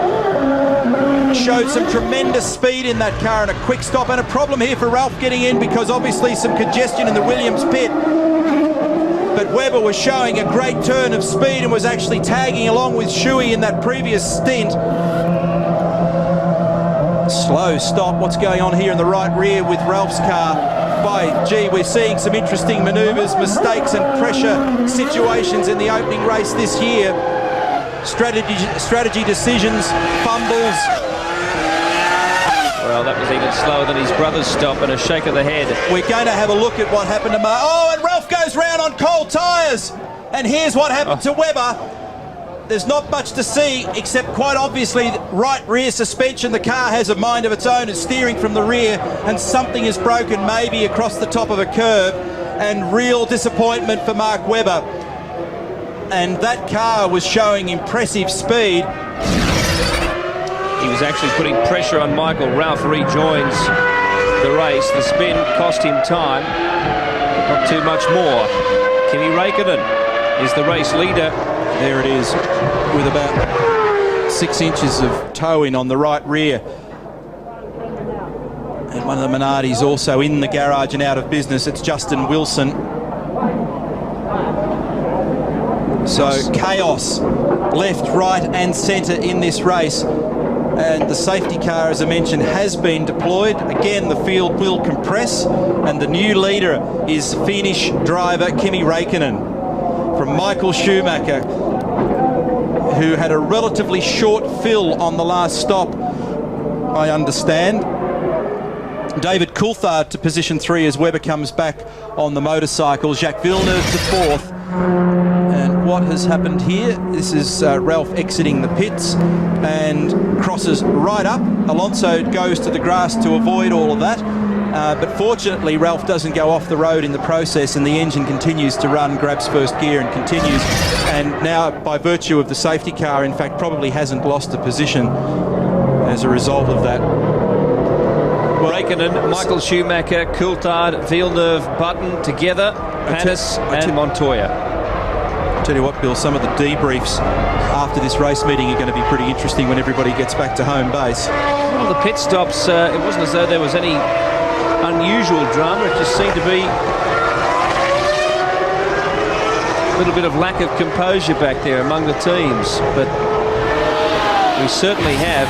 showed some tremendous speed in that car, and a quick stop, and a problem here for Ralf getting in because obviously some congestion in the Williams pit. But Webber was showing a great turn of speed and was actually tagging along with Shui in that previous stint. Slow stop. What's going on here in the right rear with Ralf's car? By gee, we're seeing some interesting manoeuvres, mistakes and pressure situations in the opening race this year. Strategy decisions, fumbles. Well, that was even slower than his brother's stop, and a shake of the head. We're going to have a look at what happened to Mark. Oh, and Ralf goes round on cold tyres. And here's what happened to Webber. There's not much to see, except quite obviously right rear suspension. The car has a mind of its own. It's steering from the rear, and something is broken, maybe across the top of a curb. And real disappointment for Mark Webber. And that car was showing impressive speed. He was actually putting pressure on Michael. Ralf rejoins the race. The spin cost him time, but not too much more. Kimi Räikkönen is the race leader. There it is, with about 6 inches of toe-in on the right rear. And one of the Minardis also in the garage and out of business. It's Justin Wilson. So chaos left, right and centre in this race. And the safety car, as I mentioned, has been deployed. Again, the field will compress, and the new leader is Finnish driver Kimi Räikkönen from Michael Schumacher, who had a relatively short fill on the last stop, I understand. David Coulthard to position 3 as Webber comes back on the motorcycle. Jacques Villeneuve to 4th. And what has happened here. This is Ralph exiting the pits and crosses right up. Alonso goes to the grass to avoid all of that. But fortunately, Ralph doesn't go off the road in the process, and the engine continues to run, grabs first gear and continues. And now, by virtue of the safety car, in fact, probably hasn't lost a position as a result of that. Raikkonen, Michael Schumacher, Coulthard, Villeneuve, Button together, Panis and Montoya. Tell you what, Bill, some of the debriefs after this race meeting are going to be pretty interesting when everybody gets back to home base. Well, the pit stops, it wasn't as though there was any unusual drama. It just seemed to be a little bit of lack of composure back there among the teams. But we certainly have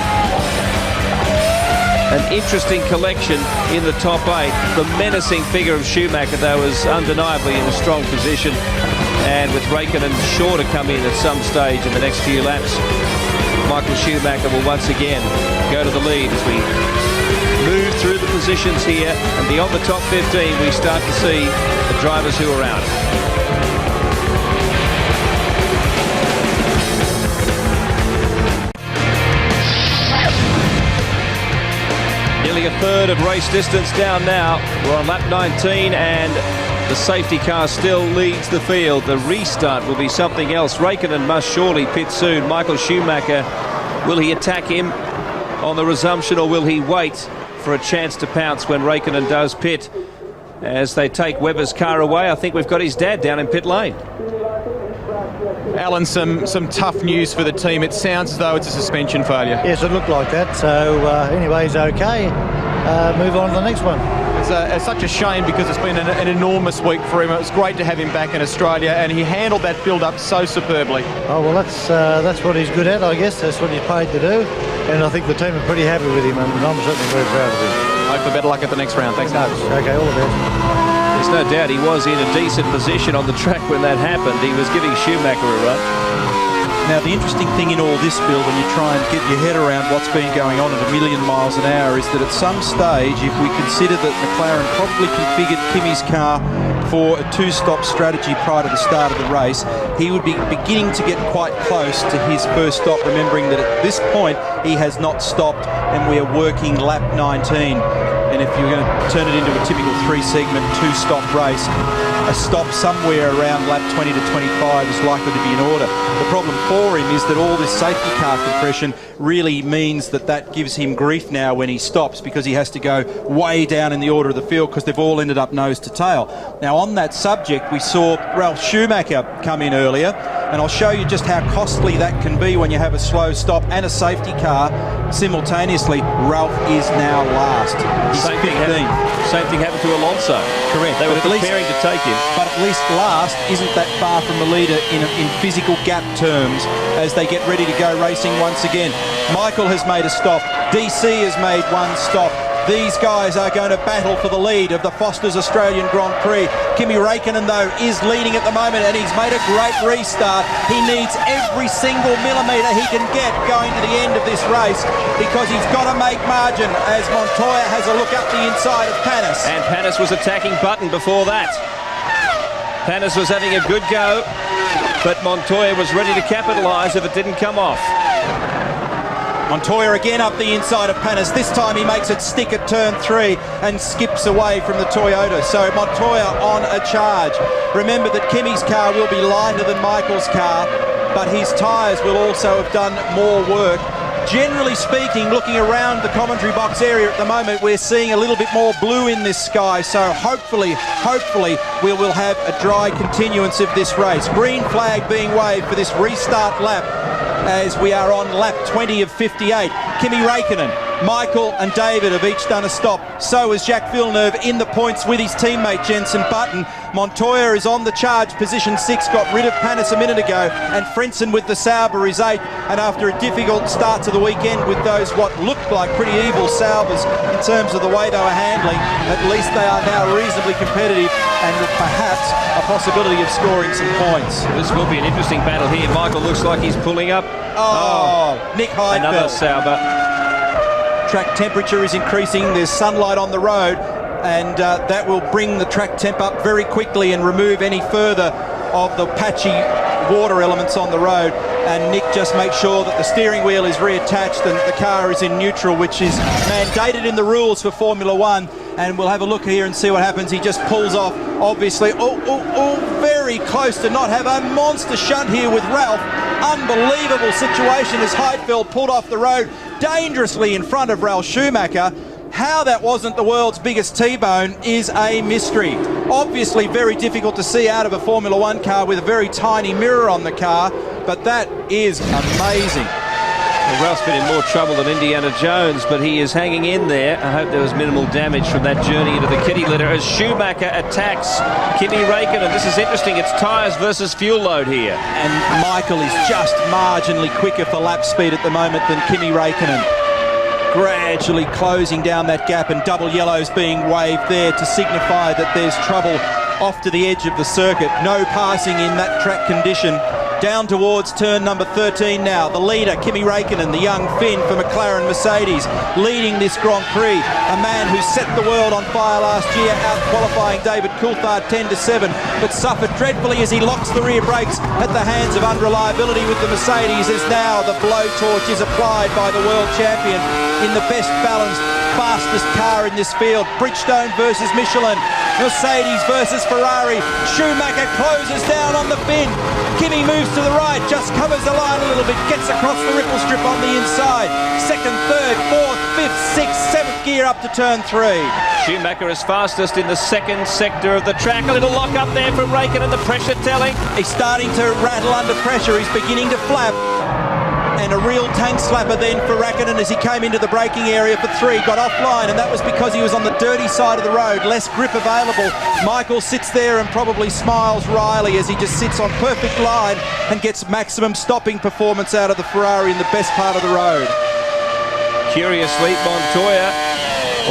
an interesting collection in the top 8. The menacing figure of Schumacher, though, is undeniably in a strong position. And with Raikkonen sure to come in at some stage in the next few laps, Michael Schumacher will once again go to the lead as we move through the positions here. And beyond the top 15, we start to see the drivers who are out. Nearly a third of race distance down now. We're on lap 19 and the safety car still leads the field. The restart will be something else. Raikkonen must surely pit soon. Michael Schumacher, will he attack him on the resumption, or will he wait for a chance to pounce when Raikkonen does pit? As they take Webber's car away, I think we've got his dad down in pit lane. Alan, some tough news for the team. It sounds as though it's a suspension failure. Yes, it looked like that. So anyway, he's okay. Move on to the next one. It's such a shame because it's been an enormous week for him. It was great to have him back in Australia, and he handled that build-up so superbly. Oh, well, that's what he's good at, I guess. That's what he's paid to do. And I think the team are pretty happy with him, and I'm certainly very proud of him. Hope for better luck at the next round. Thanks, Nats. Okay, all the best. There's no doubt he was in a decent position on the track when that happened. He was giving Schumacher a run. Now, the interesting thing in all this, Bill, when you try and get your head around what's been going on at 1,000,000 miles an hour, is that at some stage, if we consider that McLaren probably configured Kimi's car for a two-stop strategy prior to the start of the race, he would be beginning to get quite close to his first stop, remembering that at this point he has not stopped and we are working lap 19. And if you're going to turn it into a typical three-segment, two-stop race, a stop somewhere around lap 20 to 25 is likely to be in order. The problem for him is that all this safety car compression really means that gives him grief now when he stops, because he has to go way down in the order of the field because they've all ended up nose to tail. Now, on that subject, we saw Ralf Schumacher come in earlier, and I'll show you just how costly that can be when you have a slow stop and a safety car simultaneously. Ralph is now last. He's 15. Same thing happened to Alonso. Correct. They were preparing to take him. But at least last isn't that far from the leader in physical gap terms as they get ready to go racing once again. Michael has made a stop. DC has made one stop. These guys are going to battle for the lead of the Foster's Australian Grand Prix. Kimi Raikkonen, though, is leading at the moment, and he's made a great restart. He needs every single millimetre he can get going to the end of this race, because he's got to make margin as Montoya has a look up the inside of Panis. And Panis was attacking Button before that. Panis was having a good go, but Montoya was ready to capitalise if it didn't come off. Montoya again up the inside of Panis. This time he makes it stick at turn 3 and skips away from the Toyota. So Montoya on a charge. Remember that Kimi's car will be lighter than Michael's car, but his tyres will also have done more work. Generally speaking, looking around the commentary box area at the moment, we're seeing a little bit more blue in this sky. So hopefully we will have a dry continuance of this race. Green flag being waved for this restart lap as we are on lap 20 of 58. Kimi Raikkonen, Michael and David have each done a stop. So is Jacques Villeneuve in the points with his teammate Jenson Button. Montoya is on the charge, position 6, got rid of Panis a minute ago, and Frentzen with the Sauber is 8. And after a difficult start to the weekend with those what looked like pretty evil Saubers in terms of the way they were handling, at least they are now reasonably competitive and perhaps a possibility of scoring some points. This will be an interesting battle here. Michael looks like he's pulling up. Nick Heidfeld. Another Sauber. Track temperature is increasing. There's sunlight on the road, and that will bring the track temp up very quickly and remove any further of the patchy water elements on the road, and Nick just makes sure that the steering wheel is reattached and the car is in neutral, which is mandated in the rules for Formula One. And we'll have a look here and see what happens. He just pulls off, obviously. Very close to not have a monster shunt here with Ralph. Unbelievable situation as Heidfeld pulled off the road dangerously in front of Ralph Schumacher. How that wasn't the world's biggest T-bone is a mystery. Obviously very difficult to see out of a Formula One car with a very tiny mirror on the car, but that is amazing. Well, Ralph's been in more trouble than Indiana Jones, but he is hanging in there. I hope there was minimal damage from that journey into the kitty litter as Schumacher attacks Kimi Räikkönen. This is interesting. It's tyres versus fuel load here. And Michael is just marginally quicker for lap speed at the moment than Kimi Räikkönen. Gradually closing down that gap, and double yellows being waved there to signify that there's trouble off to the edge of the circuit. No passing in that track condition. Down towards turn number 13 now. The leader, Kimi Räikkönen, the young Finn for McLaren Mercedes, leading this Grand Prix. A man who set the world on fire last year, out-qualifying David Coulthard 10-7, but suffered dreadfully as he locks the rear brakes at the hands of unreliability with the Mercedes, as now the blowtorch is applied by the world champion in the best balanced, fastest car in this field. Bridgestone versus Michelin, Mercedes versus Ferrari. Schumacher closes down on the Finn. Kimi moves to the right, just covers the line a little bit, gets across the ripple strip on the inside. Second, third, fourth, fifth, sixth, seventh gear up to turn 3. Schumacher is fastest in the second sector of the track. A little lock up there from Räikkönen, the pressure telling. He's starting to rattle under pressure. He's beginning to flap. And a real tank slapper then for Räikkönen as he came into the braking area for 3, got offline, and that was because he was on the dirty side of the road, less grip available. Michael sits there and probably smiles wryly as he just sits on perfect line and gets maximum stopping performance out of the Ferrari in the best part of the road. Curiously, Montoya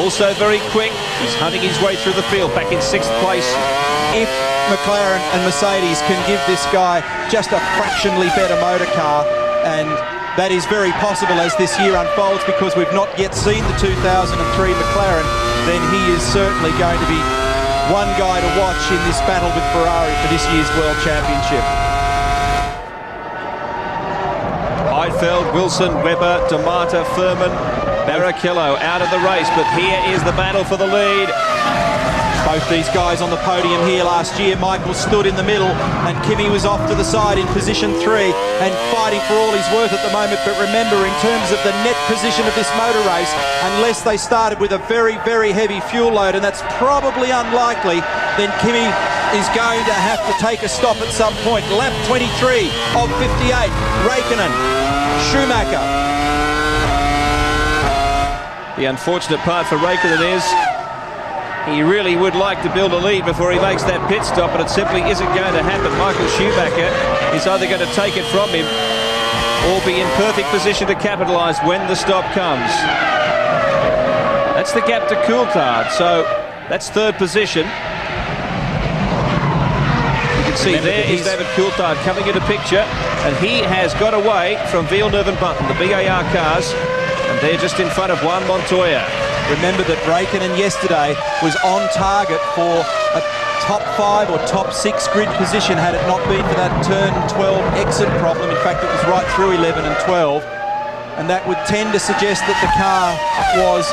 also very quick. He's hunting his way through the field, back in 6th place. If McLaren and Mercedes can give this guy just a fractionally better motor car, and that is very possible as this year unfolds because we've not yet seen the 2003 McLaren, then he is certainly going to be one guy to watch in this battle with Ferrari for this year's World Championship. Heidfeld, Wilson, Webber, D'Amata, Furman, Barrichello out of the race, but here is the battle for the lead. Both these guys on the podium here last year. Michael stood in the middle and Kimi was off to the side in position 3 and fighting for all he's worth at the moment. But remember, in terms of the net position of this motor race, unless they started with a very, very heavy fuel load, and that's probably unlikely, then Kimi is going to have to take a stop at some point. Lap 23 of 58, Räikkönen, Schumacher. The unfortunate part for Räikkönen is he really would like to build a lead before he makes that pit stop, but it simply isn't going to happen. Michael Schumacher is either going to take it from him or be in perfect position to capitalise when the stop comes. That's the gap to Coulthard, so that's 3rd position. You can see there is David Coulthard coming into picture, and he has got away from Villeneuve and Button, the BAR cars, and they're just in front of Juan Montoya. Remember that Räikkönen yesterday was on target for a top 5 or top 6 grid position had it not been for that turn 12 exit problem. In fact, it was right through 11 and 12. And that would tend to suggest that the car was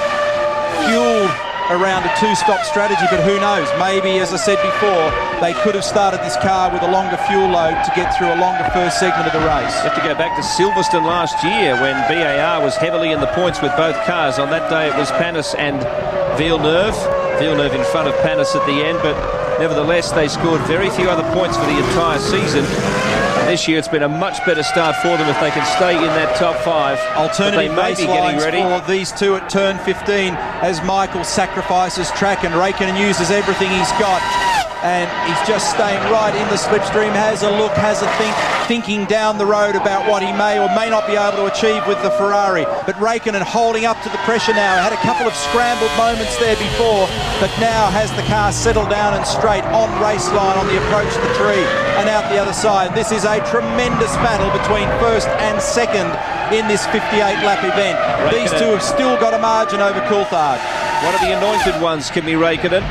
fueled around a 2-stop strategy, but who knows? Maybe, as I said before, they could have started this car with a longer fuel load to get through a longer first segment of the race. You have to go back to Silverstone last year when BAR was heavily in the points with both cars. On that day it was Panis and Villeneuve. Villeneuve in front of Panis at the end, but nevertheless they scored very few other points for the entire season. And this year it's been a much better start for them if they can stay in that top 5. Alternative race lines for these two at turn 15 as Michael sacrifices track and Räikkönen uses everything he's got. And he's just staying right in the slipstream, has a look, has a think, thinking down the road about what he may or may not be able to achieve with the Ferrari. But Räikkönen holding up to the pressure now. Had a couple of scrambled moments there before, but now has the car settled down and straight on race line on the approach to 3 and out the other side. This is a tremendous battle between 1st and 2nd in this 58-lap event. Räikkönen. These two have still got a margin over Coulthard. One of the anointed ones, Kimi Räikkönen.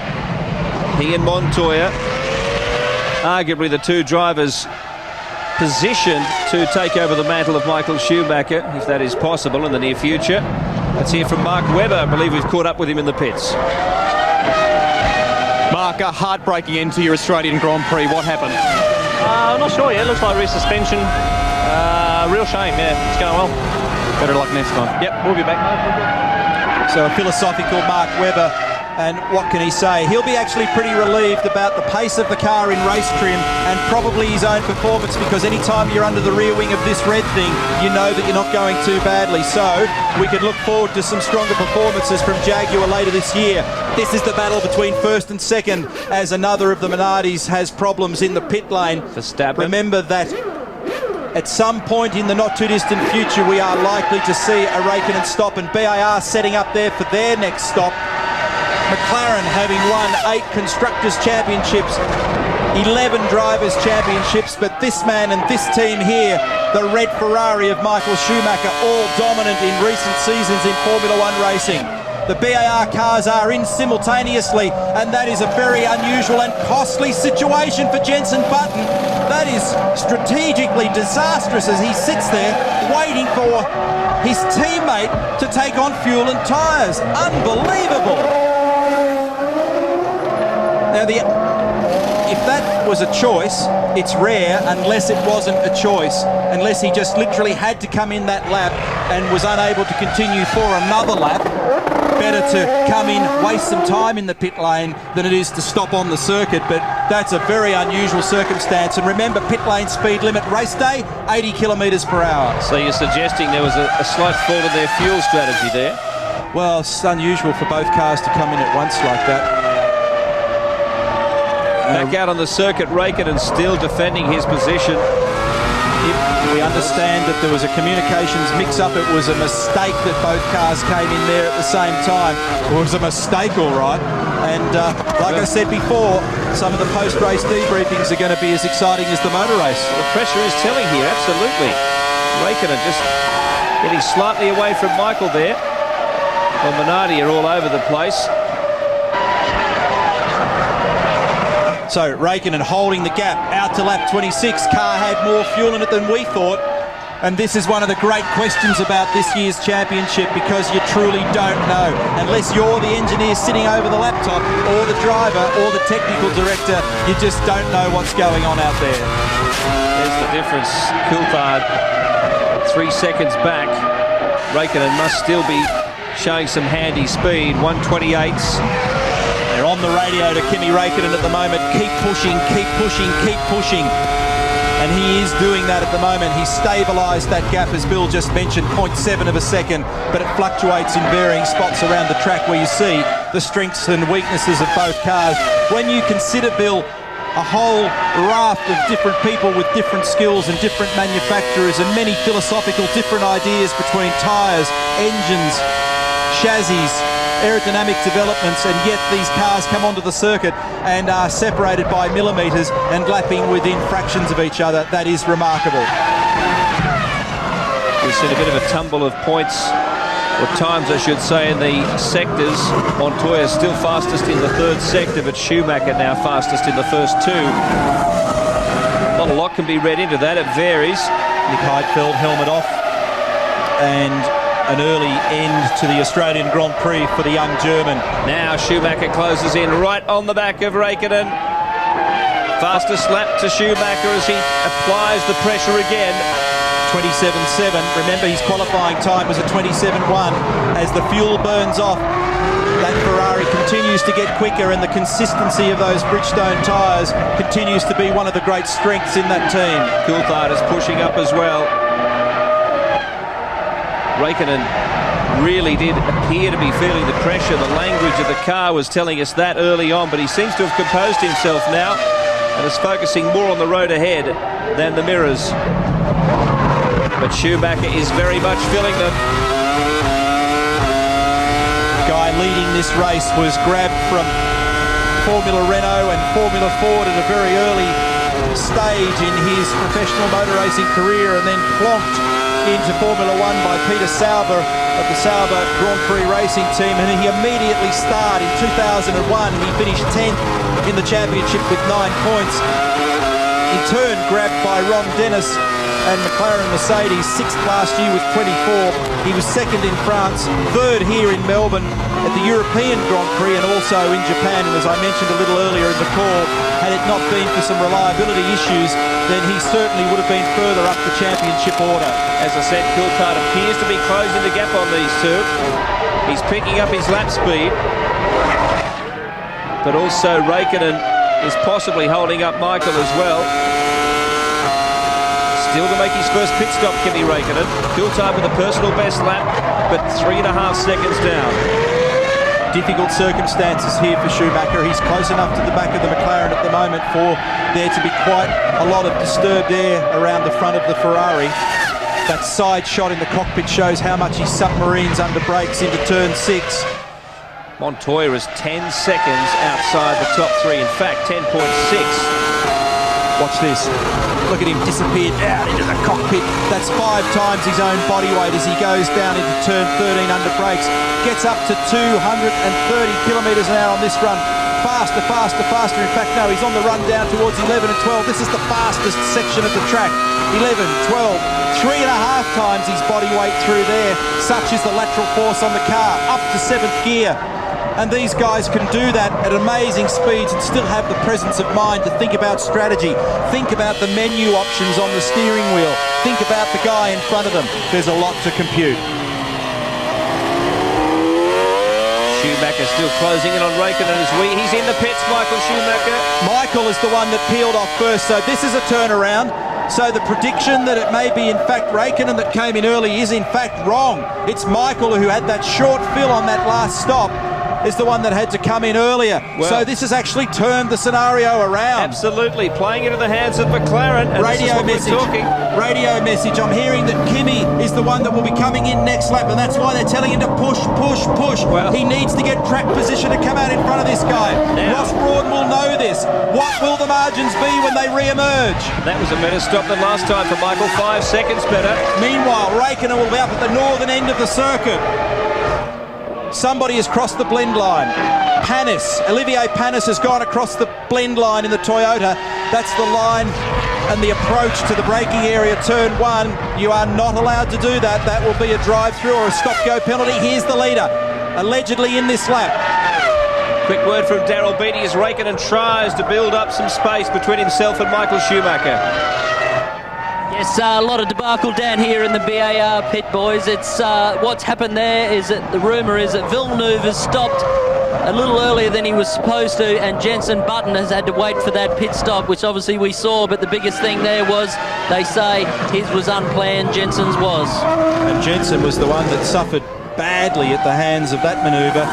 He and Montoya arguably the two drivers positioned to take over the mantle of Michael Schumacher, if that is possible in the near future. Let's hear from Mark Webber. I believe we've caught up with him in the pits. Mark, a heartbreaking end to your Australian Grand Prix. What happened? I'm not sure yet. Looks like rear suspension. Real shame, yeah. It's going well. Better luck next time. Yep, we'll be back. So a philosophical Mark Webber, and what can he say? He'll be actually pretty relieved about the pace of the car in race trim and probably his own performance, because any time you're under the rear wing of this red thing, you know that you're not going too badly. So we can look forward to some stronger performances from Jaguar later this year. This is the battle between first and second, as another of the Minardis has problems in the pit lane. Verstappen. Remember that at some point in the not too distant future, we are likely to see a Raikkonen stop, and BAR setting up there for their next stop. McLaren having won 8 Constructors' Championships, 11 Drivers' Championships, but this man and this team here, the red Ferrari of Michael Schumacher, all dominant in recent seasons in Formula One racing. The BAR cars are in simultaneously, and that is a very unusual and costly situation for Jenson Button. That is strategically disastrous as he sits there waiting for his teammate to take on fuel and tyres. Unbelievable. Now, if that was a choice, it's rare unless it wasn't a choice, unless he just literally had to come in that lap and was unable to continue for another lap. Better to come in, waste some time in the pit lane than it is to stop on the circuit, but that's a very unusual circumstance. And remember, pit lane speed limit race day, 80 kilometres per hour. So you're suggesting there was a slight fault in their fuel strategy there? Well, it's unusual for both cars to come in at once like that. Back out on the circuit, Raikkonen still defending his position. We understand that there was a communications mix-up. It was a mistake that both cars came in there at the same time. It was a mistake, all right. And like I said before, some of the post-race debriefings are going to be as exciting as the motor race. The pressure is telling here, absolutely. Raikkonen just getting slightly away from Michael there. Well, Minardi are all over the place. So Raikkonen holding the gap out to lap 26. Car had more fuel in it than we thought. And this is one of the great questions about this year's championship, because you truly don't know. Unless you're the engineer sitting over the laptop, or the driver, or the technical director, you just don't know what's going on out there. There's the difference. Coulthard 3 seconds back. Raikkonen must still be showing some handy speed. 128s. They're on the radio to Kimi Raikkonen at the moment. Keep pushing, keep pushing, keep pushing. And he is doing that at the moment. He's stabilised that gap, as Bill just mentioned, 0.7 of a second, but it fluctuates in varying spots around the track where you see the strengths and weaknesses of both cars. When you consider, Bill, a whole raft of different people with different skills and different manufacturers and many philosophical different ideas between tyres, engines, chassis, aerodynamic developments, and yet these cars come onto the circuit and are separated by millimetres and lapping within fractions of each other. That is remarkable. We've seen a bit of a tumble of points, or times I should say, in the sectors. Montoya still fastest in the third sector, but Schumacher now fastest in the first two. Not a lot can be read into that, it varies. Nick Heidfeld helmet off, and an early end to the Australian Grand Prix for the young German. Now Schumacher closes in right on the back of Raikkonen. Fastest lap to Schumacher as he applies the pressure again. 27.7. Remember, his qualifying time was a 27.1. As the fuel burns off, that Ferrari continues to get quicker, and the consistency of those Bridgestone tyres continues to be one of the great strengths in that team. Coulthard is pushing up as well. Raikkonen really did appear to be feeling the pressure. The language of the car was telling us that early on, but he seems to have composed himself now and is focusing more on the road ahead than the mirrors. But Schumacher is very much feeling them. The guy leading this race was grabbed from Formula Renault and Formula Ford at a very early stage in his professional motor racing career, and then plonked into Formula One by Peter Sauber of the Sauber Grand Prix racing team, and he immediately starred in 2001. He finished 10th in the championship with 9 points. in turn grabbed by Ron Dennis and McLaren Mercedes. 6th last year with 24. He was 2nd in France, 3rd here in Melbourne at the European Grand Prix and also in Japan. And as I mentioned a little earlier in the call, had it not been for some reliability issues, then he certainly would have been further up the championship order. As I said, Coulthard appears to be closing the gap on these two. He's picking up his lap speed. But also Raikkonen is possibly holding up Michael as well. Still to make his first pit stop, Kimi Raikkonen. Coulthard with a personal best lap, but 3.5 seconds down. Difficult circumstances here for Schumacher. He's close enough to the back of the McLaren at the moment for there to be quite a lot of disturbed air around the front of the Ferrari. That side shot in the cockpit shows how much he submarines under brakes into turn 6. Montoya is 10 seconds outside the top 3. In fact, 10.6. Watch this. Look at him disappear down into the cockpit. That's 5 times his own body weight as he goes down into turn 13 under brakes. Gets up to 230 kilometres an hour on this run. Faster, faster, faster. In fact, no, he's on the run down towards 11 and 12. This is the fastest section of the track. 11, 12, 3.5 times his body weight through there. Such is the lateral force on the car. Up to 7th gear. And these guys can do that at amazing speeds and still have the presence of mind to think about strategy, think about the menu options on the steering wheel, think about the guy in front of them. There's a lot to compute. Schumacher still closing in on Raikkonen as he's in the pits, Michael Schumacher. Michael is the one that peeled off first, so this is a turnaround. So the prediction that it may be in fact Raikkonen that came in early is in fact wrong. It's Michael who had that short fill on that last stop. Is the one that had to come in earlier. Well, so this has actually turned the scenario around. Absolutely, playing into the hands of McLaren. And radio message. Radio message. I'm hearing that Kimi is the one that will be coming in next lap, and that's why they're telling him to push, push, push. Well, he needs to get track position to come out in front of this guy. Ross Brawn will know this. What will the margins be when they re-emerge? That was a better stop than last time for Michael. 5 seconds better. Meanwhile, Raikkonen will be up at the northern end of the circuit. Somebody has crossed the blend line. Olivier Panis has gone across the blend line in the Toyota. That's the line and the approach to the braking area, turn 1. You are not allowed to do that. That will be a drive-through or a stop-go penalty. Here's the leader, allegedly in this lap. Quick word from Daryl Beattie as Raikkonen tries to build up some space between himself and Michael Schumacher. Yes, a lot of debacle down here in the BAR pit, boys. It's what's happened there is that the rumour is that Villeneuve has stopped a little earlier than he was supposed to, and Jenson Button has had to wait for that pit stop, which obviously we saw, but the biggest thing there was, they say, his was unplanned, Jenson's was. And Jenson was the one that suffered badly at the hands of that manoeuvre.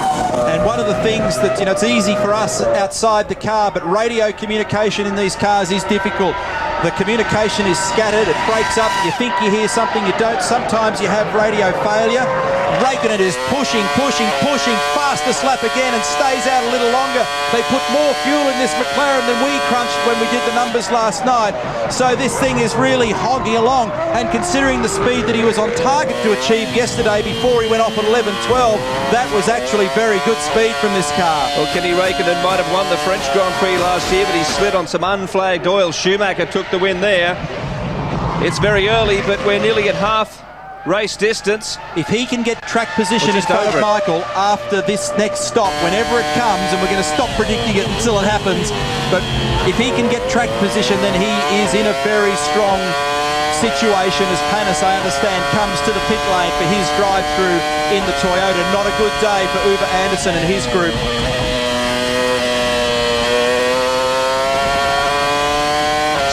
And one of the things that, it's easy for us outside the car, but radio communication in these cars is difficult. The communication is scattered, it breaks up, you think you hear something, you don't. Sometimes you have radio failure. Raikkonen is pushing, fastest lap again and stays out a little longer. They put more fuel in this McLaren than we crunched when we did the numbers last night. So this thing is really hogging along, and considering the speed that he was on target to achieve yesterday before he went off at 11.12, that was actually very good speed from this car. Well, Kimi Raikkonen might have won the French Grand Prix last year, but he slid on some unflagged oil. Schumacher took the win there. It's very early, but we're nearly at half race distance. If he can get track position in front of Michael after this next stop, whenever it comes, and we're going to stop predicting it until it happens, but if he can get track position, then he is in a very strong situation as Panis, I understand, comes to the pit lane for his drive-through in the Toyota. Not a good day for Uwe Anderson and his group.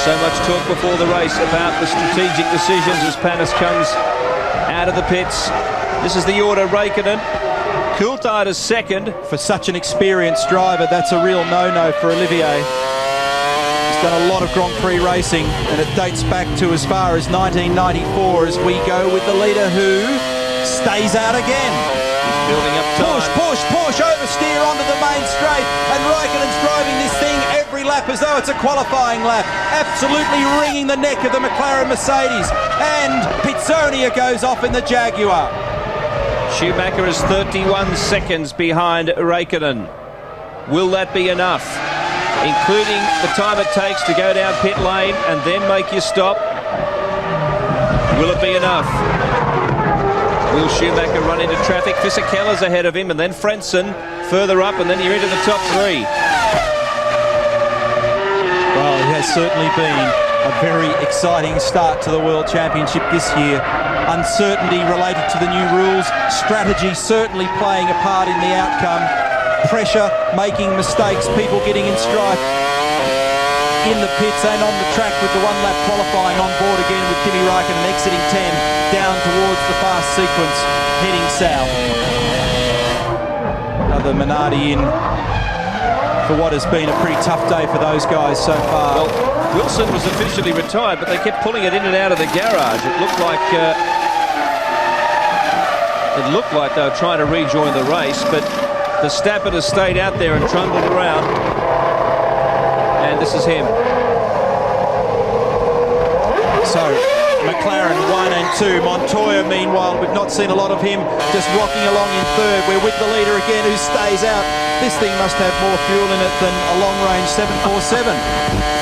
So much talk before the race about the strategic decisions as Panis comes out of the pits. This is the order: Raikkonen, Coulthard is second. For such an experienced driver, that's a real no-no for Olivier. He's done a lot of Grand Prix racing, and it dates back to as far as 1994 as we go with the leader who stays out again. He's building up time. Push, oversteer onto the main straight, and Raikkonen's driving this thing every lap as though it's a qualifying lap. Absolutely wringing the neck of the McLaren Mercedes, and Pizzonia goes off in the Jaguar. Schumacher is 31 seconds behind Raikkonen. Will that be enough? including the time it takes to go down pit lane and then make your stop. Will it be enough? Will Schumacher run into traffic? Fisichella's ahead of him, and then Frentzen further up, and then you're into the top three. Well, it has certainly been a very exciting start to the World Championship this year. Uncertainty related to the new rules, strategy certainly playing a part in the outcome, pressure, making mistakes, people getting in strife in the pits and on the track with the one-lap qualifying on board again with Kimi Raikkonen exiting 10 down towards the fast sequence heading south. Another Minardi in for what has been a pretty tough day for those guys so far. Well, Wilson was officially retired, but they kept pulling it in and out of the garage. It looked like they were trying to rejoin the race, but the Stappert has stayed out there and trundled around. And this is him. So, McLaren 1 and 2. Montoya, meanwhile, we've not seen a lot of him, just rocking along in third. We're with the leader again, who stays out. This thing must have more fuel in it than a long-range 747.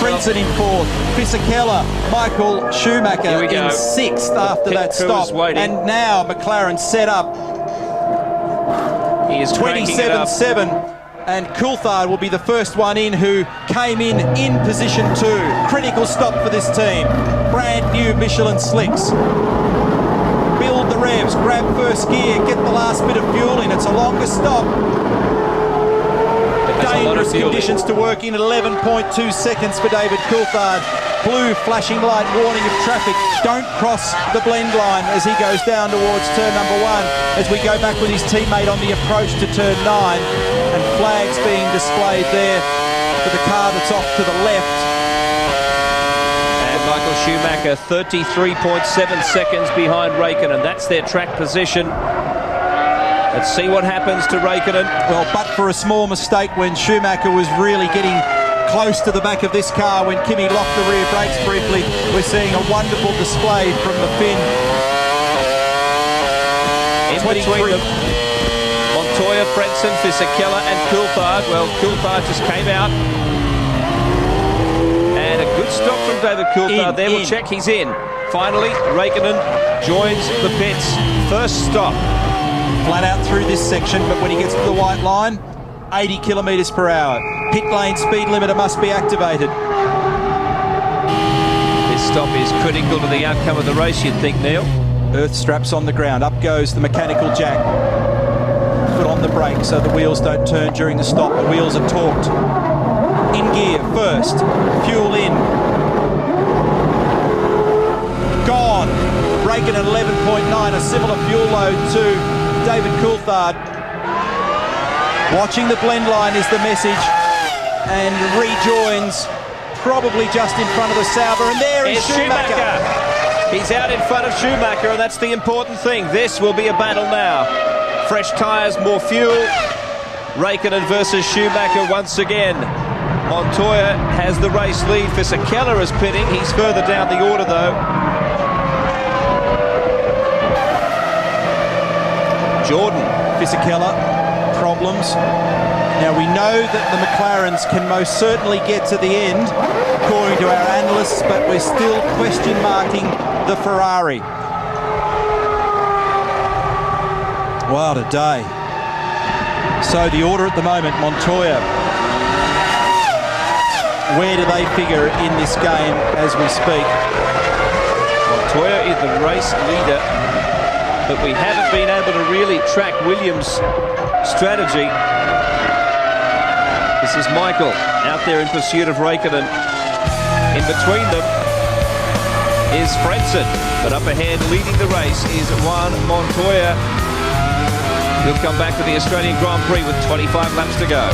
Frentzen in fourth. Fisichella, Michael Schumacher in sixth after that stop. And now McLaren set up. He is 27-7. And Coulthard will be the first one in, who came in position 2. Critical stop for this team. Brand new Michelin slicks. Build the revs, grab first gear, get the last bit of fuel in. It's a longer stop. Dangerous conditions to work in at 11.2 seconds for David Coulthard. Blue flashing light warning of traffic. Don't cross the blend line as he goes down towards turn number 1. As we go back with his teammate on the approach to turn 9. And flags being displayed there for the car that's off to the left. And Michael Schumacher 33.7 seconds behind Raikkonen. That's their track position. Let's see what happens to Raikkonen. Well, but for a small mistake when Schumacher was really getting close to the back of this car when Kimi locked the rear brakes briefly. We're seeing a wonderful display from the Finn. In between them, Montoya, Frentzen, Fisichella and Coulthard. Well, Coulthard just came out. And a good stop from David Coulthard there. We'll check he's in. Finally, Raikkonen joins the pits. First stop. Flat out through this section, but when he gets to the white line, 80 kilometres per hour. Pit lane speed limiter must be activated. This stop is critical to the outcome of the race, you'd think, Neil. Earth straps on the ground. Up goes the mechanical jack. Foot on the brake so the wheels don't turn during the stop. The wheels are torqued. In gear first. Fuel in. Gone. Raikkonen 11.9, a similar fuel load to David Coulthard. Watching the blend line is the message, and rejoins probably just in front of the Sauber, and there is Schumacher. He's out in front of Schumacher, and that's the important thing. This will be a battle now. Fresh tyres, more fuel. Raikkonen versus Schumacher once again. Montoya has the race lead. Fisichella is pitting. He's further down the order, though. Jordan. Fisichella, problems. Now we know that the McLarens can most certainly get to the end, according to our analysts, but we're still question marking the Ferrari. What a day. So the order at the moment, Montoya. Where do they figure in this game as we speak? Montoya is the race leader, but we haven't been able to really track Williams' strategy. This is Michael out there in pursuit of Raikkonen. In between them is Frentzen, but up ahead leading the race is Juan Montoya. He'll come back to the Australian Grand Prix with 25 laps to go.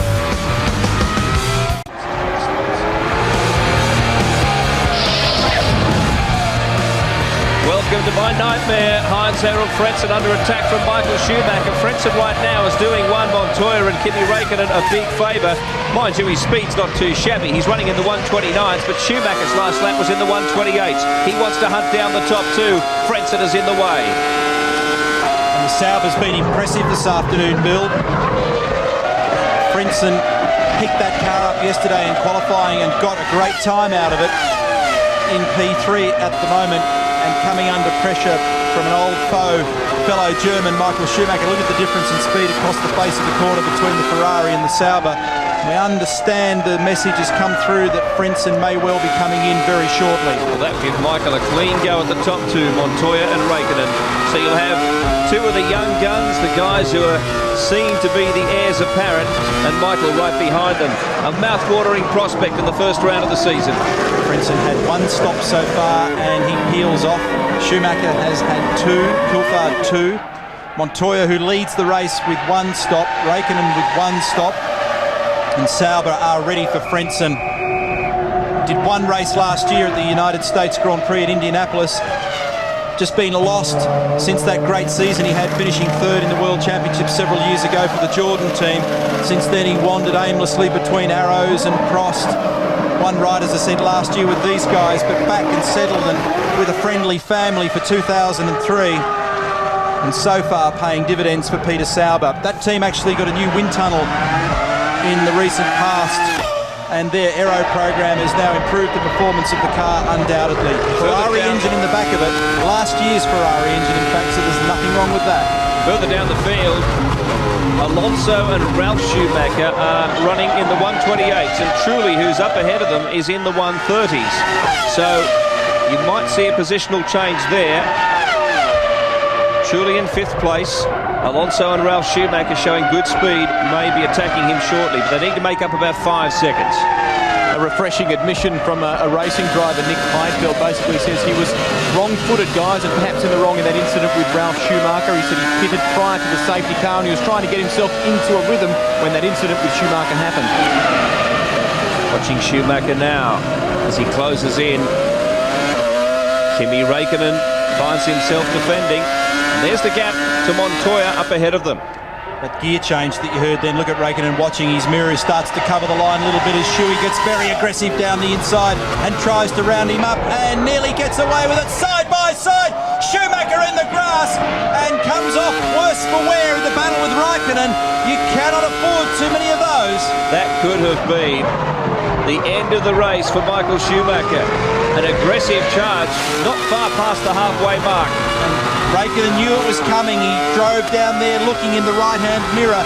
Welcome to my nightmare. Heinz-Harald Frentzen under attack from Michael Schumacher. Frentzen right now is doing Juan Montoya and Kimi Raikkonen a big favour. Mind you, his speed's not too shabby. He's running in the 129s, but Schumacher's last lap was in the 128s. He wants to hunt down the top two. Frentzen is in the way. And the Sauber's been impressive this afternoon, Bill. Frentzen picked that car up yesterday in qualifying and got a great time out of it in P3 at the moment, and coming under pressure from an old foe, fellow German Michael Schumacher. Look at the difference in speed across the face of the corner between the Ferrari and the Sauber. We understand the message has come through that Frentzen may well be coming in very shortly. Well, that gives Michael a clean go at the top two, Montoya and Raikkonen. So you'll have two of the young guns, the guys who are seen to be the heirs apparent, and Michael right behind them. A mouth-watering prospect in the first round of the season. Frentzen had one stop so far and he peels off. Schumacher has had two, Coulthard two. Montoya, who leads the race with one stop, Raikkonen with one stop, and Sauber are ready for Frentzen. Did one race last year at the United States Grand Prix at Indianapolis. Just been lost since that great season he had, finishing third in the World Championship several years ago for the Jordan team. Since then he wandered aimlessly between Arrows and Prost. One right, as I said, last year with these guys, but back and settled and with a friendly family for 2003. And so far paying dividends for Peter Sauber. That team actually got a new wind tunnel in the recent past, and their aero program has now improved the performance of the car undoubtedly. Ferrari engine in the back of it, last year's Ferrari engine in fact, so there's nothing wrong with that. Further down the field, Alonso and Ralf Schumacher are running in the 128s, and Trulli, who's up ahead of them, is in the 130s. So you might see a positional change there. Trulli in 5th place. Alonso and Ralf Schumacher showing good speed, may be attacking him shortly, but they need to make up about 5 seconds. A refreshing admission from a racing driver, Nick Heidfeld, basically says he was wrong-footed, guys, and perhaps in the wrong in that incident with Ralf Schumacher. He said he pitted prior to the safety car and he was trying to get himself into a rhythm when that incident with Schumacher happened. Watching Schumacher now as he closes in. Kimi Raikkonen finds himself defending. And there's the gap to Montoya up ahead of them. That gear change that you heard then, look at Raikkonen watching his mirror, starts to cover the line a little bit as Schuey gets very aggressive down the inside and tries to round him up and nearly gets away with it. Side by side, Schumacher in the grass and comes off worse for wear in the battle with Raikkonen. You cannot afford too many of those. That could have been the end of the race for Michael Schumacher. An aggressive charge, not far past the halfway mark. Raikkonen knew it was coming. He drove down there looking in the right-hand mirror,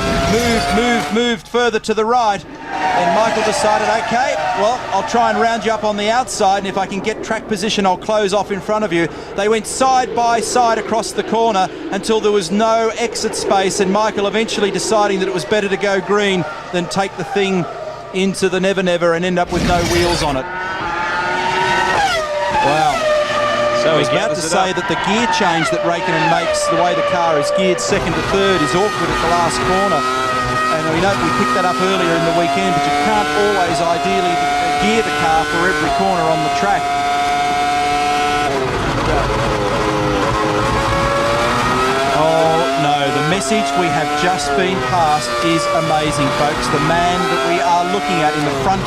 moved further to the right. And Michael decided, okay, well, I'll try and round you up on the outside, and if I can get track position, I'll close off in front of you. They went side by side across the corner until there was no exit space, and Michael eventually deciding that it was better to go green than take the thing into the Never Never and end up with no wheels on it. Wow. So I was about to say that the gear change that Raikkonen makes, the way the car is geared second to third, is awkward at the last corner. And we know we picked that up earlier in the weekend, but you can't always ideally gear the car for every corner on the track. Oh no, the message we have just been passed is amazing, folks. The man that we are looking at in the front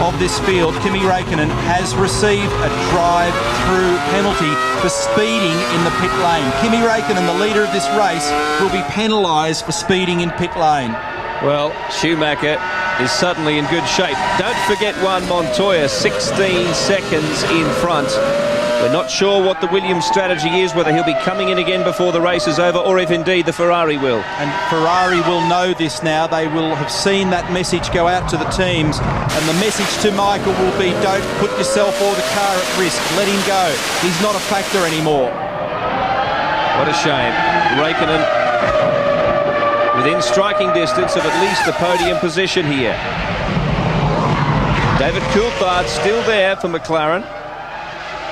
of this field, Kimi Raikkonen, has received a drive-through penalty for speeding in the pit lane. Kimi Raikkonen, the leader of this race, will be penalised for speeding in pit lane. Well, Schumacher is suddenly in good shape. Don't forget Juan Montoya, 16 seconds in front. We're not sure what the Williams strategy is, whether he'll be coming in again before the race is over, or if indeed the Ferrari will. And Ferrari will know this now. They will have seen that message go out to the teams. And the message to Michael will be, don't put yourself or the car at risk. Let him go. He's not a factor anymore. What a shame. Raikkonen within striking distance of at least the podium position here. David Coulthard still there for McLaren.